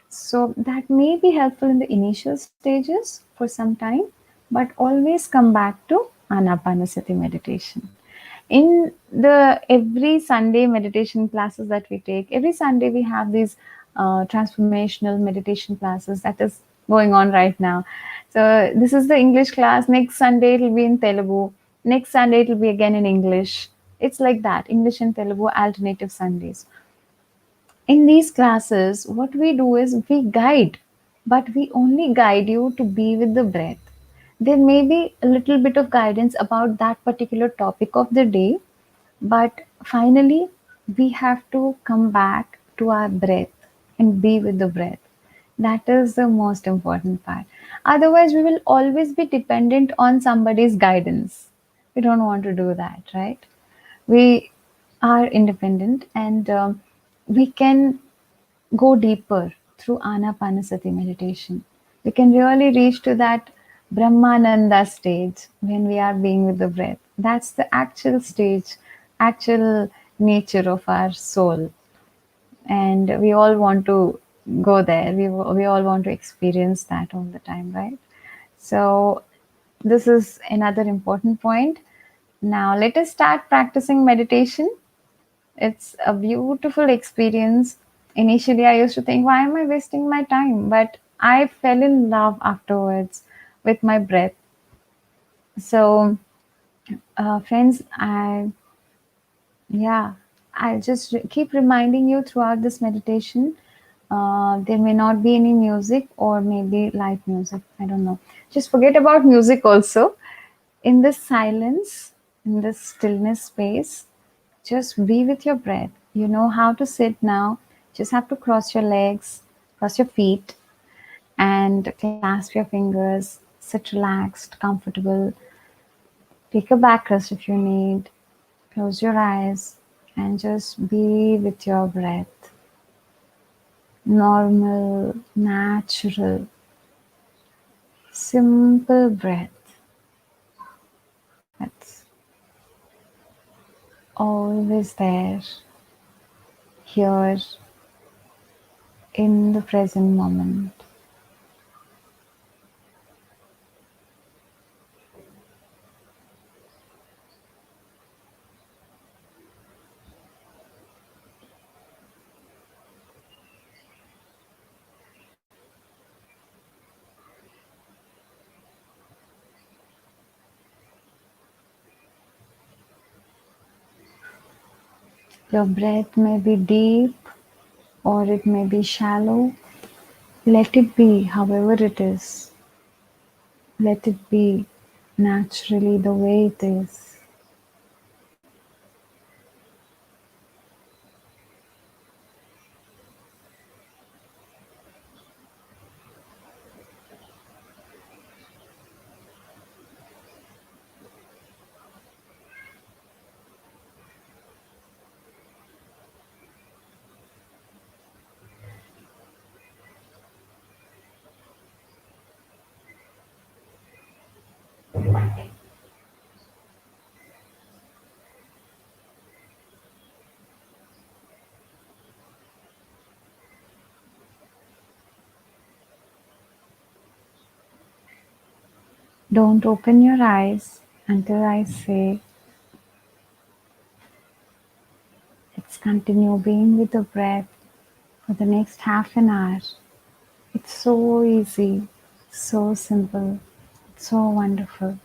So that may be helpful in the initial stages for some time, but always come back to Anapanasati meditation. In the every Sunday meditation classes that we take, every Sunday we have these transformational meditation classes that is going on right now. So this is the English class. Next Sunday it will be in Telugu. Next Sunday it will be again in English. It's like that, English and Telugu alternative Sundays. In these classes, what we do is we guide, but we only guide you to be with the breath. There may be a little bit of guidance about that particular topic of the day, but finally, we have to come back to our breath and be with the breath. That is the most important part. Otherwise, we will always be dependent on somebody's guidance. We don't want to do that, right? We are independent and we can go deeper. through Anapanasati meditation. We can really reach to that Brahmananda stage when we are being with the breath. That's the actual stage, actual nature of our soul. And we all want to go there. We all want to experience that all the time, right? So, this is another important point. Now, let us start practicing meditation. It's a beautiful experience. Initially, I used to think, why am I wasting my time? But I fell in love afterwards with my breath. So, friends, yeah, I'll just keep reminding you throughout this meditation. There may not be any music or maybe light music. I don't know. Just forget about music also. In this silence, in this stillness space, just be with your breath. You know how to sit now. Just have to cross your legs, cross your feet, and clasp your fingers. Sit relaxed, comfortable. Take a back rest if you need. Close your eyes and just be with your breath. Normal, natural, simple breath. That's always there, here, in the present moment. Your breath may be deep or it may be shallow. Let it be however it is. Let it be naturally the way it is. Don't open your eyes until I say let's continue being with the breath for the next half an hour. It's so easy, so simple, so wonderful.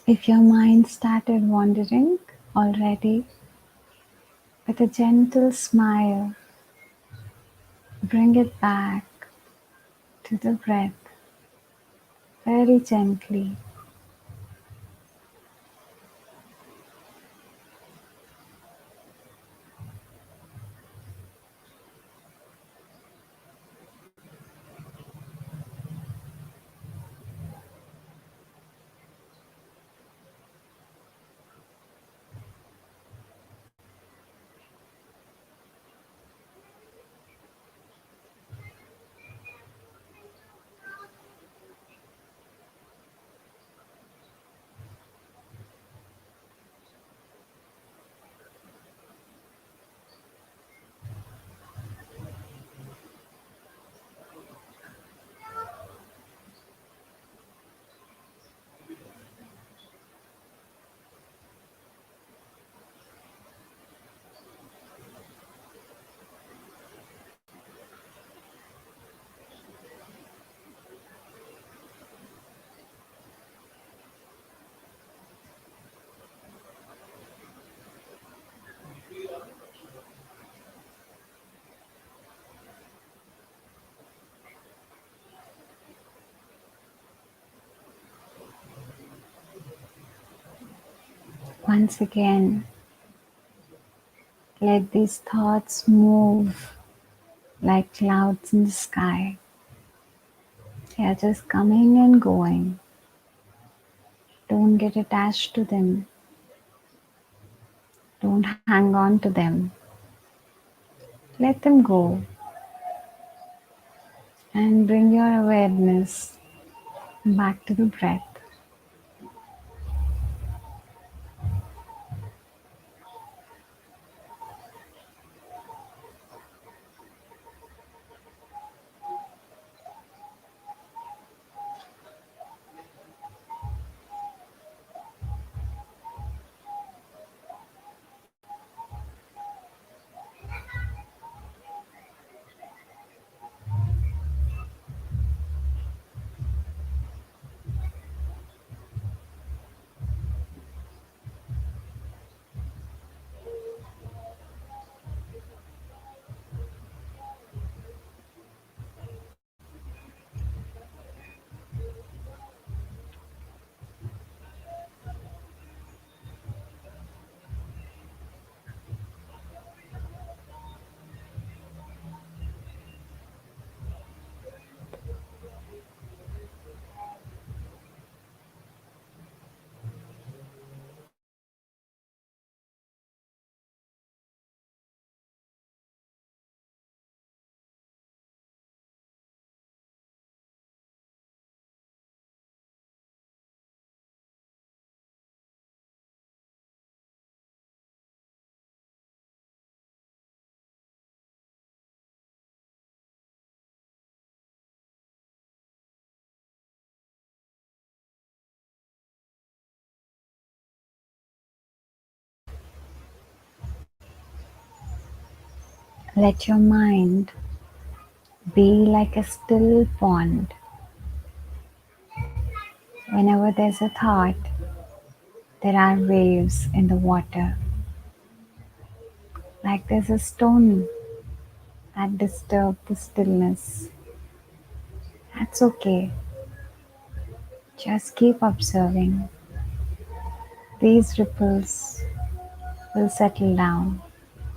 If your mind started wandering already, with a gentle smile, bring it back to the breath very gently. Once again, let these thoughts move like clouds in the sky. They are just coming and going. Don't get attached to them. Don't hang on to them. Let them go and bring your awareness back to the breath. Let your mind be like a still pond. Whenever there's a thought, there are waves in the water. Like there's a stone that disturbs the stillness. That's okay. Just keep observing. These ripples will settle down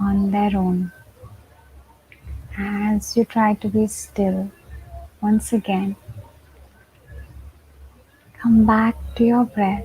on their own as you try to be still. Once again, come back to your breath.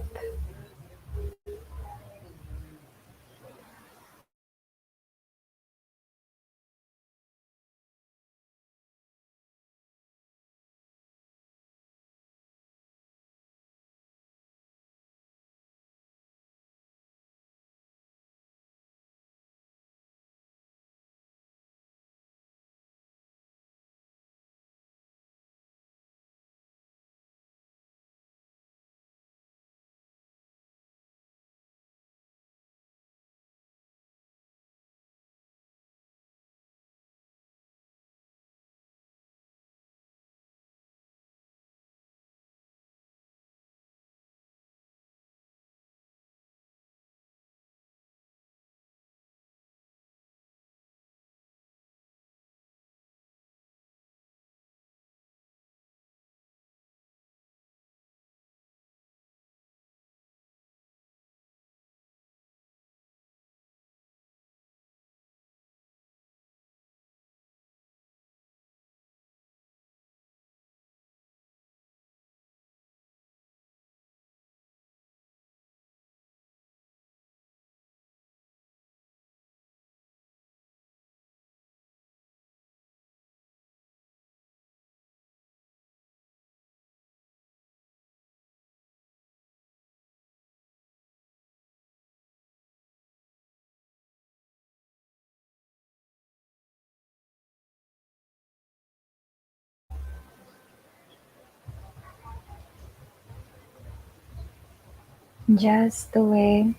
Just the way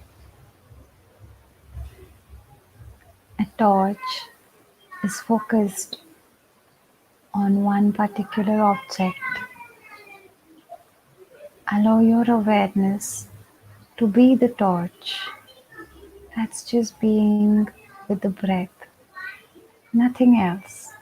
a torch is focused on one particular object, allow your awareness to be the torch. That's just being with the breath, nothing else.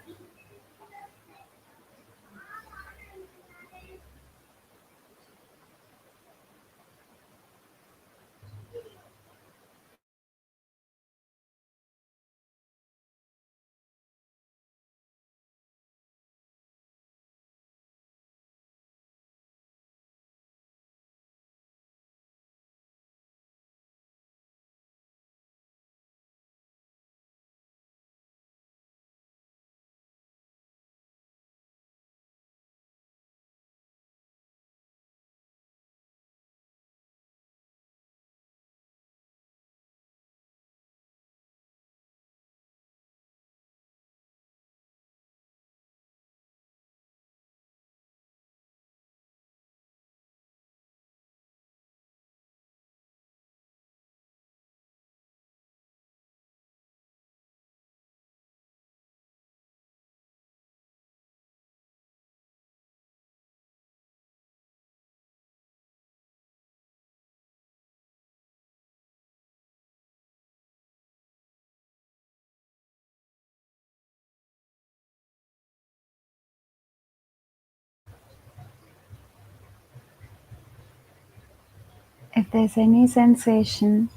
If there's any sensation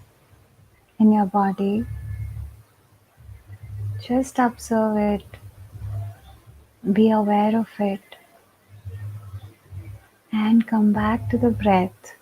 in your body, just observe it, be aware of it, and come back to the breath.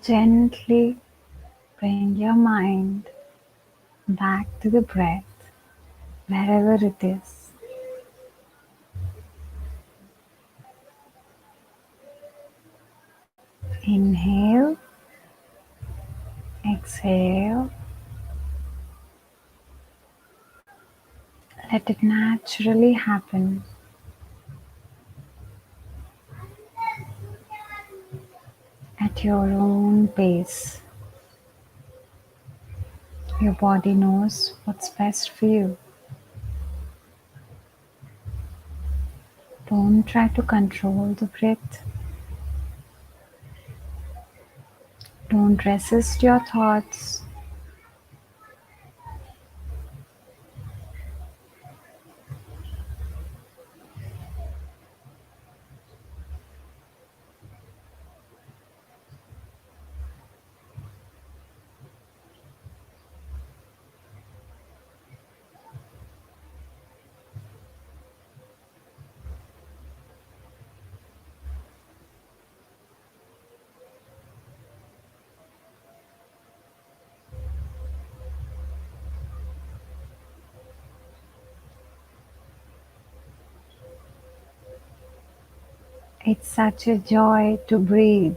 Gently bring your mind back to the breath, wherever it is. Inhale, exhale, let it naturally happen at your own pace. Your body knows what's best for you. Don't try to control the breath. Don't resist your thoughts. It's such a joy to breathe.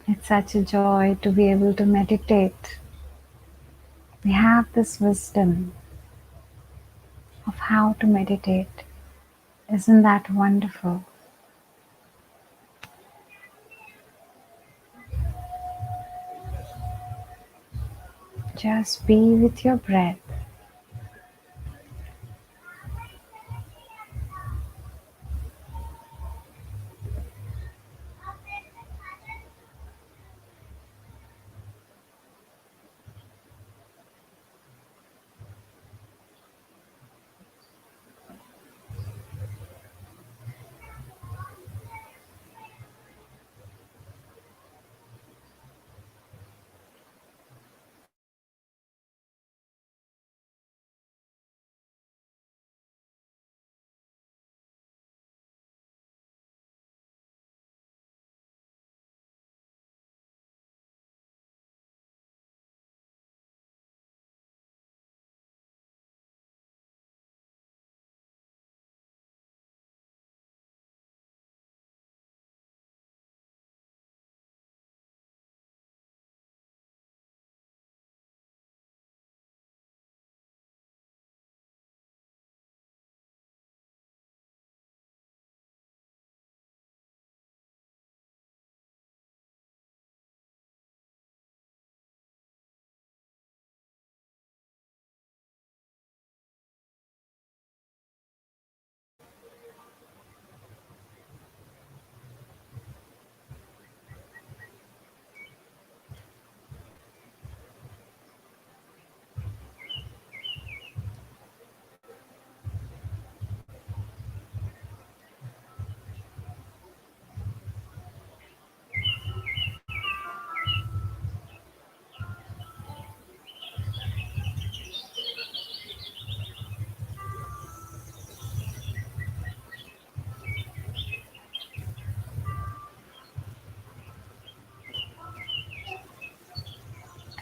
It's such a joy to be able to meditate. We have this wisdom of how to meditate. Isn't that wonderful? Just be with your breath.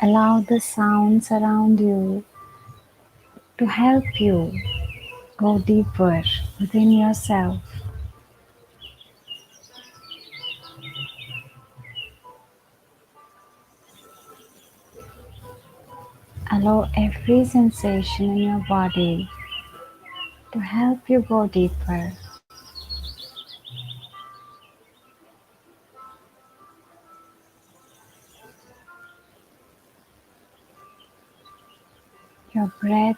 Allow the sounds around you to help you go deeper within yourself. Allow every sensation in your body to help you go deeper. Your breath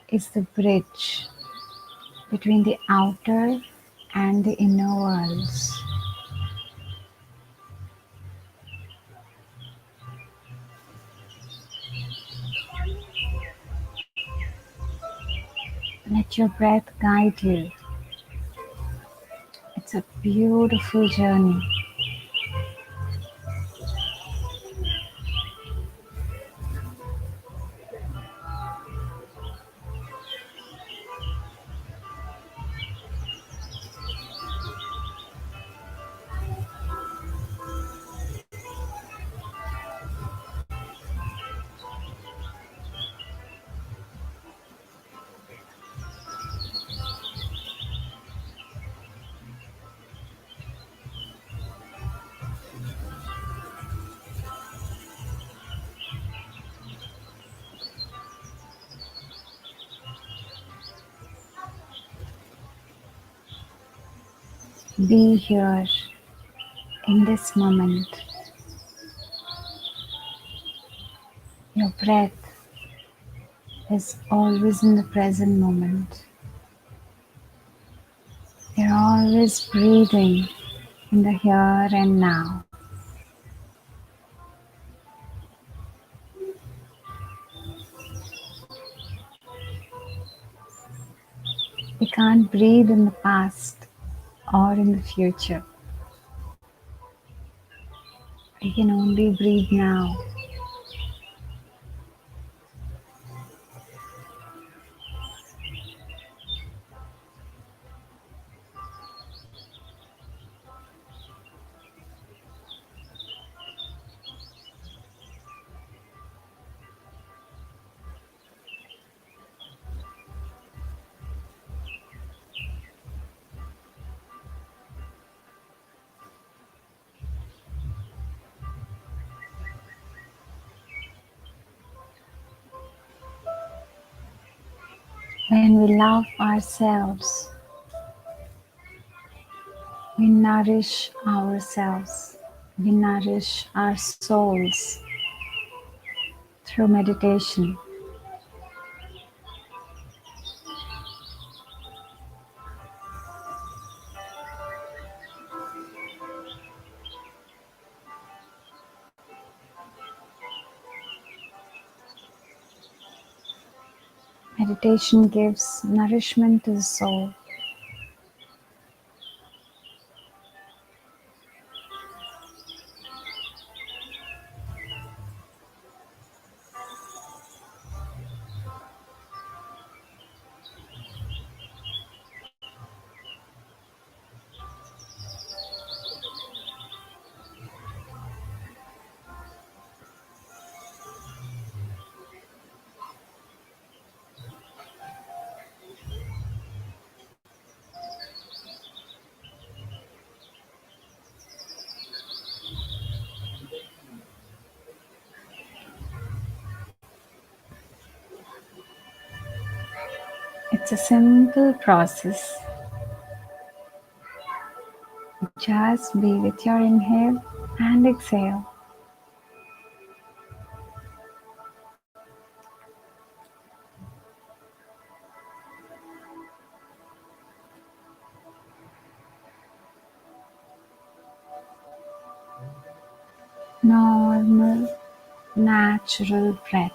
is the bridge between the outer and the inner worlds. Let your breath guide you. It's a beautiful journey. Be here in this moment. Your breath is always in the present moment. You're always breathing in the here and now. We can't breathe in the past or in the future. We can only breathe now. When we love ourselves, we nourish ourselves. We nourish our souls through meditation. Meditation gives nourishment to the soul. It's a simple process. Just be with your inhale and exhale. Normal, natural breath.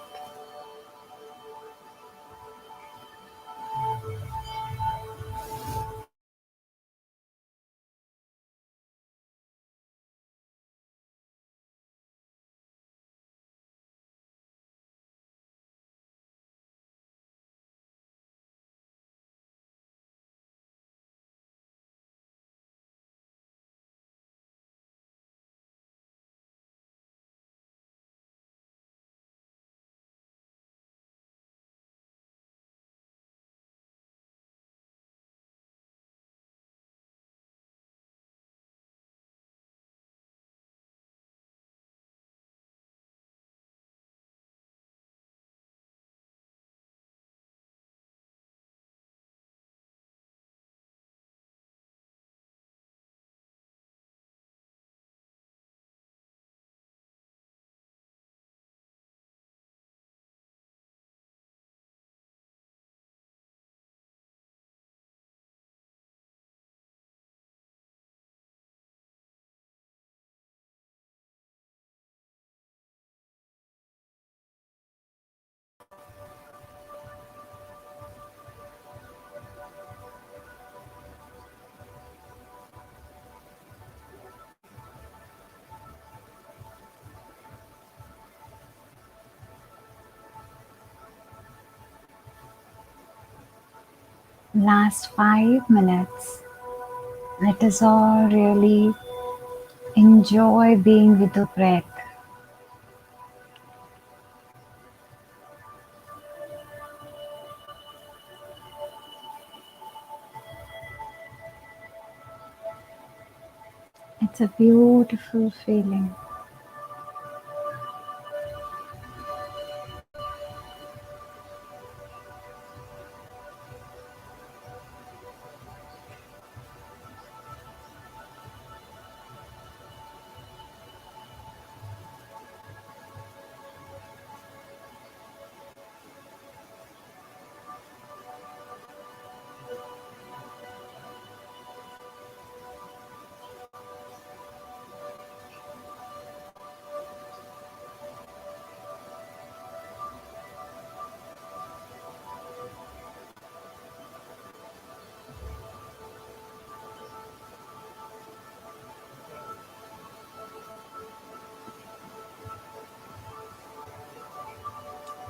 Last 5 minutes, let us all really enjoy being with the breath. It's a beautiful feeling.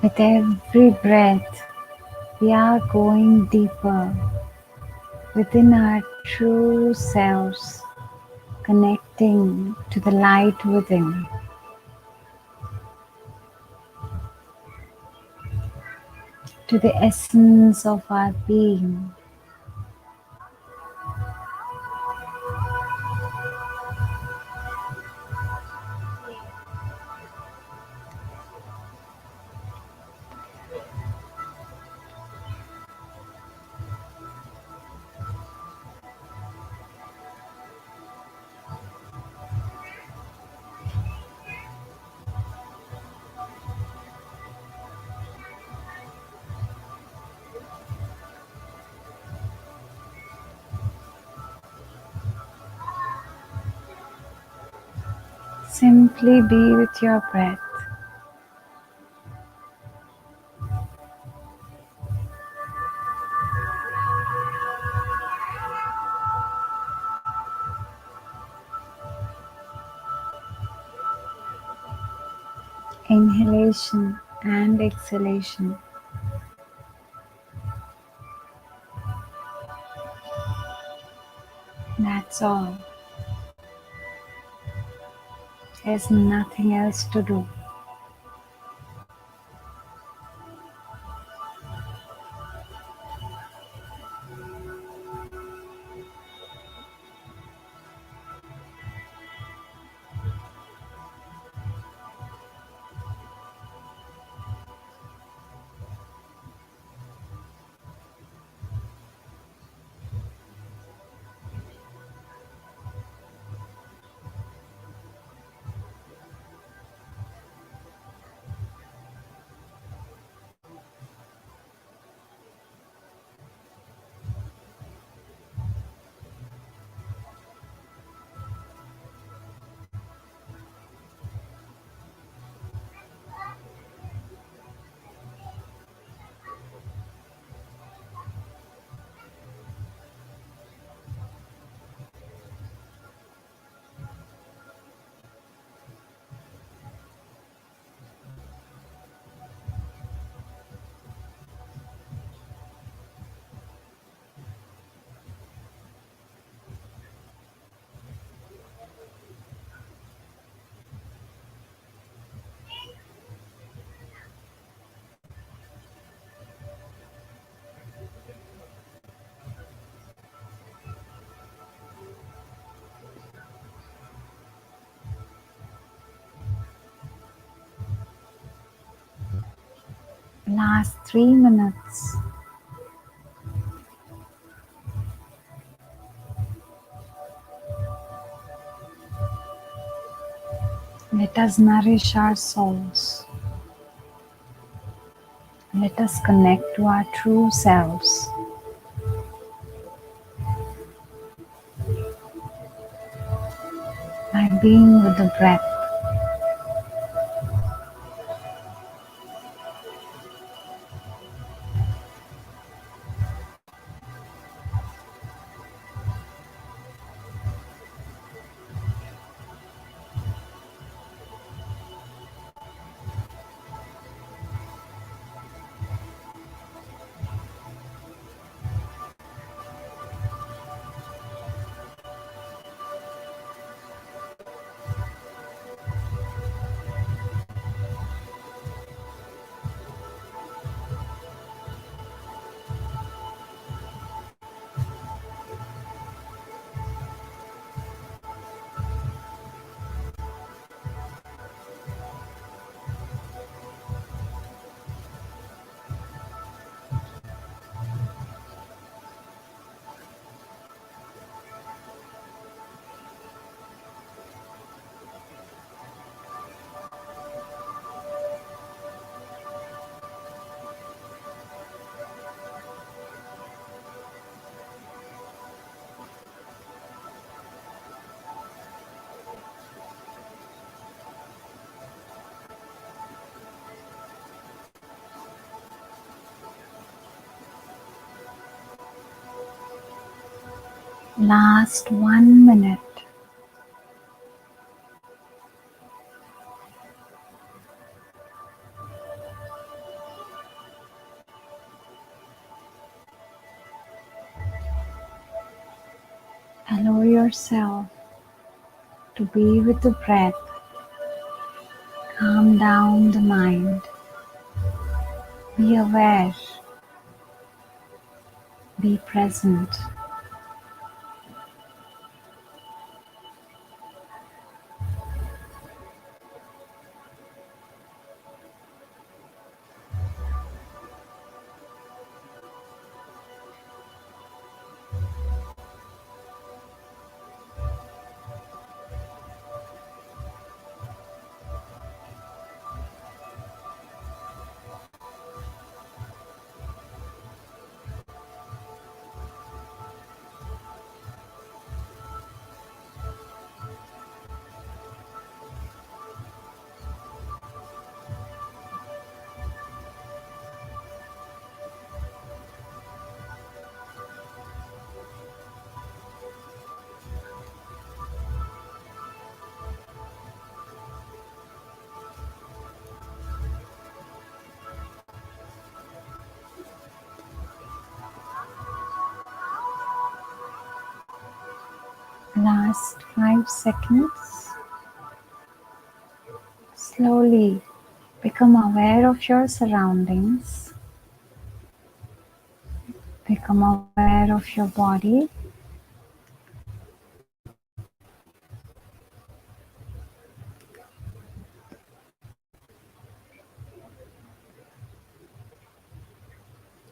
With every breath, we are going deeper within our true selves, connecting to the light within, to the essence of our being. Simply be with your breath. Inhalation and exhalation. That's all. There's nothing else to do. Last 3 minutes. Let us nourish our souls. Let us connect to our true selves by being with the breath. Last 1 minute. Allow yourself to be with the breath. Calm down the mind. Be aware. Be present. Last 5 seconds. Slowly become aware of your surroundings. Become aware of your body.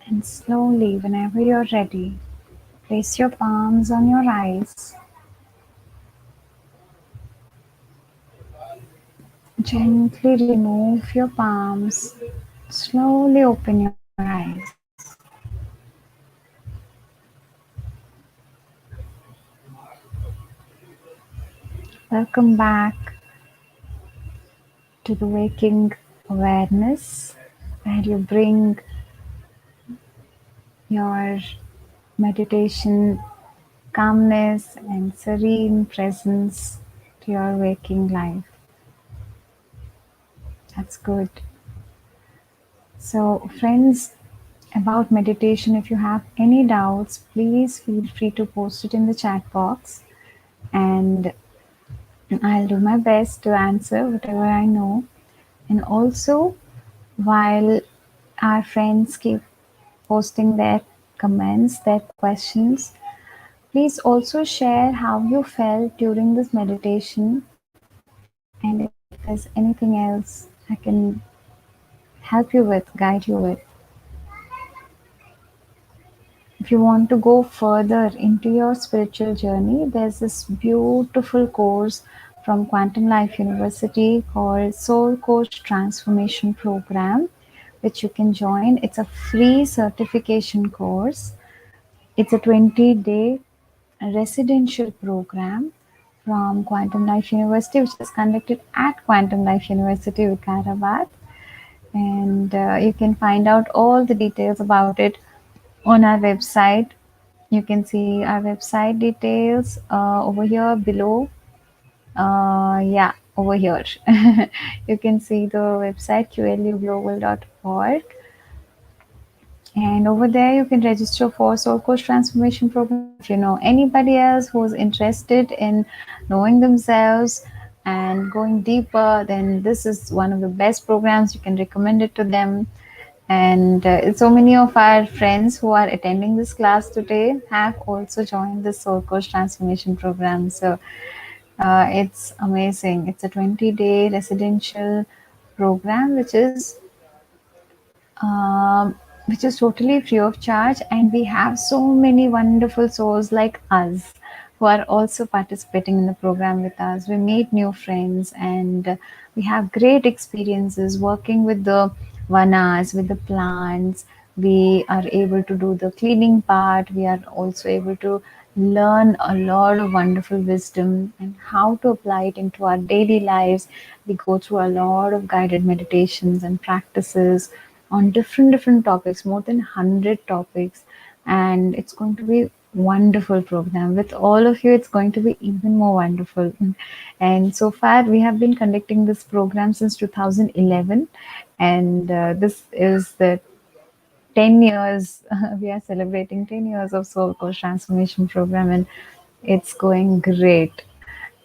And slowly, whenever you're ready, place your palms on your eyes. Gently remove your palms. Slowly open your eyes. Welcome back to the waking awareness, where you bring your meditation calmness and serene presence to your waking life. That's good. So, friends, about meditation, if you have any doubts, please feel free to post it in the chat box, and I'll do my best to answer whatever I know. And also, while our friends keep posting their comments, their questions, please also share how you felt during this meditation, and if there's anything else I can help you with, guide you with. If you want to go further into your spiritual journey, there's this beautiful course from Quantum Life University called Soul Coach Transformation Program, which you can join. It's a free certification course. It's a 20-day residential program from Quantum Life University, which is conducted at Quantum Life University, Vikarabad. And you can find out all the details about it on our website. You can see our website details over here below. Yeah, over here. You can see the website qluglobal.org, and over there you can register for Soul Coach Transformation Program. If you know anybody else who's interested in knowing themselves and going deeper, then this is one of the best programs. You can recommend it to them. And so many of our friends who are attending this class today have also joined the Soul Coach Transformation Program. So it's amazing. It's a 20-day residential program, which is totally free of charge, and we have so many wonderful souls like us who are also participating in the program with us. We meet new friends, and we have great experiences working with the vanas, with the plants. We are able to do the cleaning part. We are also able to learn a lot of wonderful wisdom and how to apply it into our daily lives. We go through a lot of guided meditations and practices on different topics, more than 100 topics, and it's going to be wonderful program. With all of you, it's going to be even more wonderful. And so far, we have been conducting this program since 2011, and this is the 10 years. We are celebrating 10 years of Soul Coach Transformation Program, and it's going great.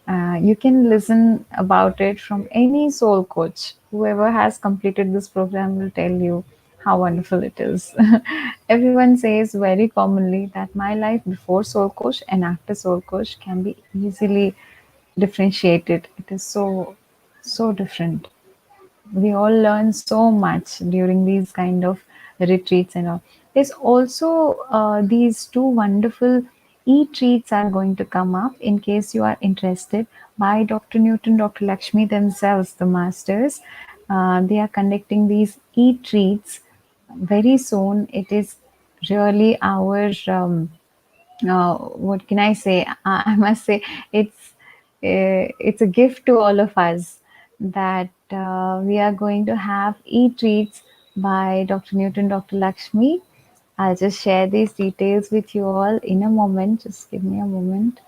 You can listen about it from any soul coach. Whoever has completed this program will tell you how wonderful it is. Everyone says very commonly that my life before soul coach and after soul coach can be easily differentiated. It is so different. We all learn so much during these kind of retreats and all. There's also these two wonderful e-treats are going to come up in case you are interested by Dr. Newton, Dr. Lakshmi themselves, the masters. They are conducting these e-treats very soon. It is really our what can I say? I must say it's a gift to all of us that we are going to have e-treats by Dr. Newton, Dr. Lakshmi. I'll just share these details with you all in a moment. Just give me a moment.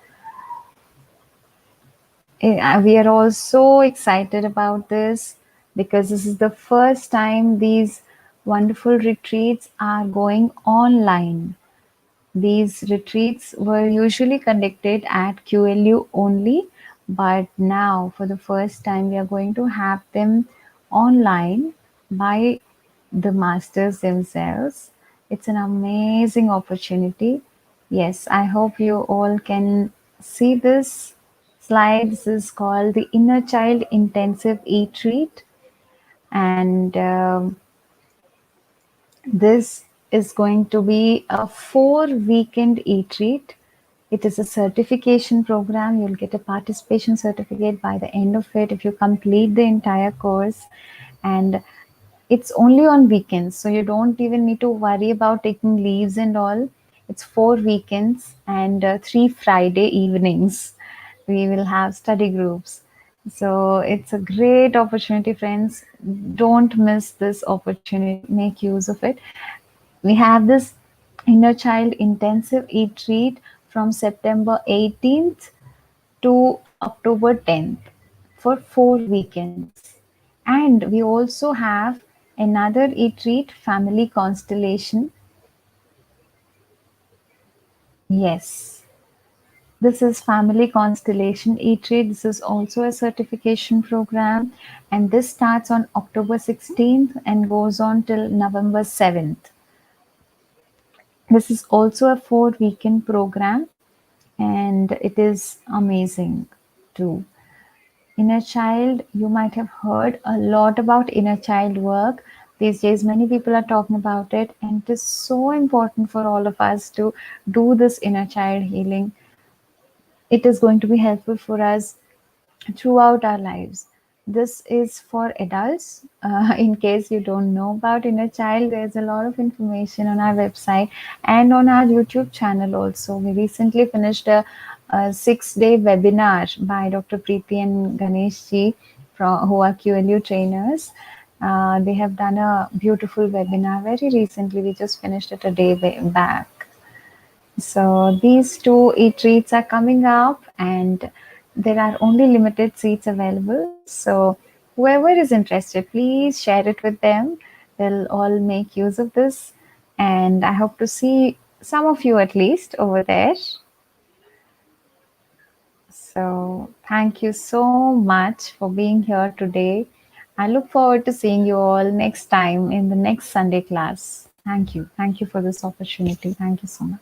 We are all so excited about this because this is the first time these wonderful retreats are going online. These retreats were usually conducted at QLU only, but now for the first time we are going to have them online by the masters themselves. It's an amazing opportunity. Yes, I hope you all can see this slide. This is called the Inner Child Intensive E-Treat, and this is going to be a 4 weekend e-treat. It is a certification program. You'll get a participation certificate by the end of it if you complete the entire course. And it's only on weekends, so you don't even need to worry about taking leaves and all. It's 4 weekends and 3 Friday evenings. We will have study groups. So it's a great opportunity, friends. Don't miss this opportunity. Make use of it. We have this Inner Child Intensive E-Treat from September 18th to October 10th for 4 weekends. And we also have another e-treat, Family Constellation. Yes, this is Family Constellation e-treat. This is also a certification program, and this starts on October 16th and goes on till November 7th. This is also a 4 weekend program, and it is amazing too. Inner child, you might have heard a lot about inner child work. These days, many people are talking about it, and it is so important for all of us to do this inner child healing. It is going to be helpful for us throughout our lives. This is for adults. In case you don't know about inner child, there's a lot of information on our website and on our YouTube channel also. We recently finished a 6-day webinar by Dr. Preeti and Ganesh ji, who are QLU trainers. They have done a beautiful webinar very recently. We just finished it a day back. So these two e-treats are coming up, and there are only limited seats available. So whoever is interested, please share it with them. They'll all make use of this. And I hope to see some of you at least over there. So thank you so much for being here today. I look forward to seeing you all next time in the next Sunday class. Thank you. Thank you for this opportunity. Thank you so much.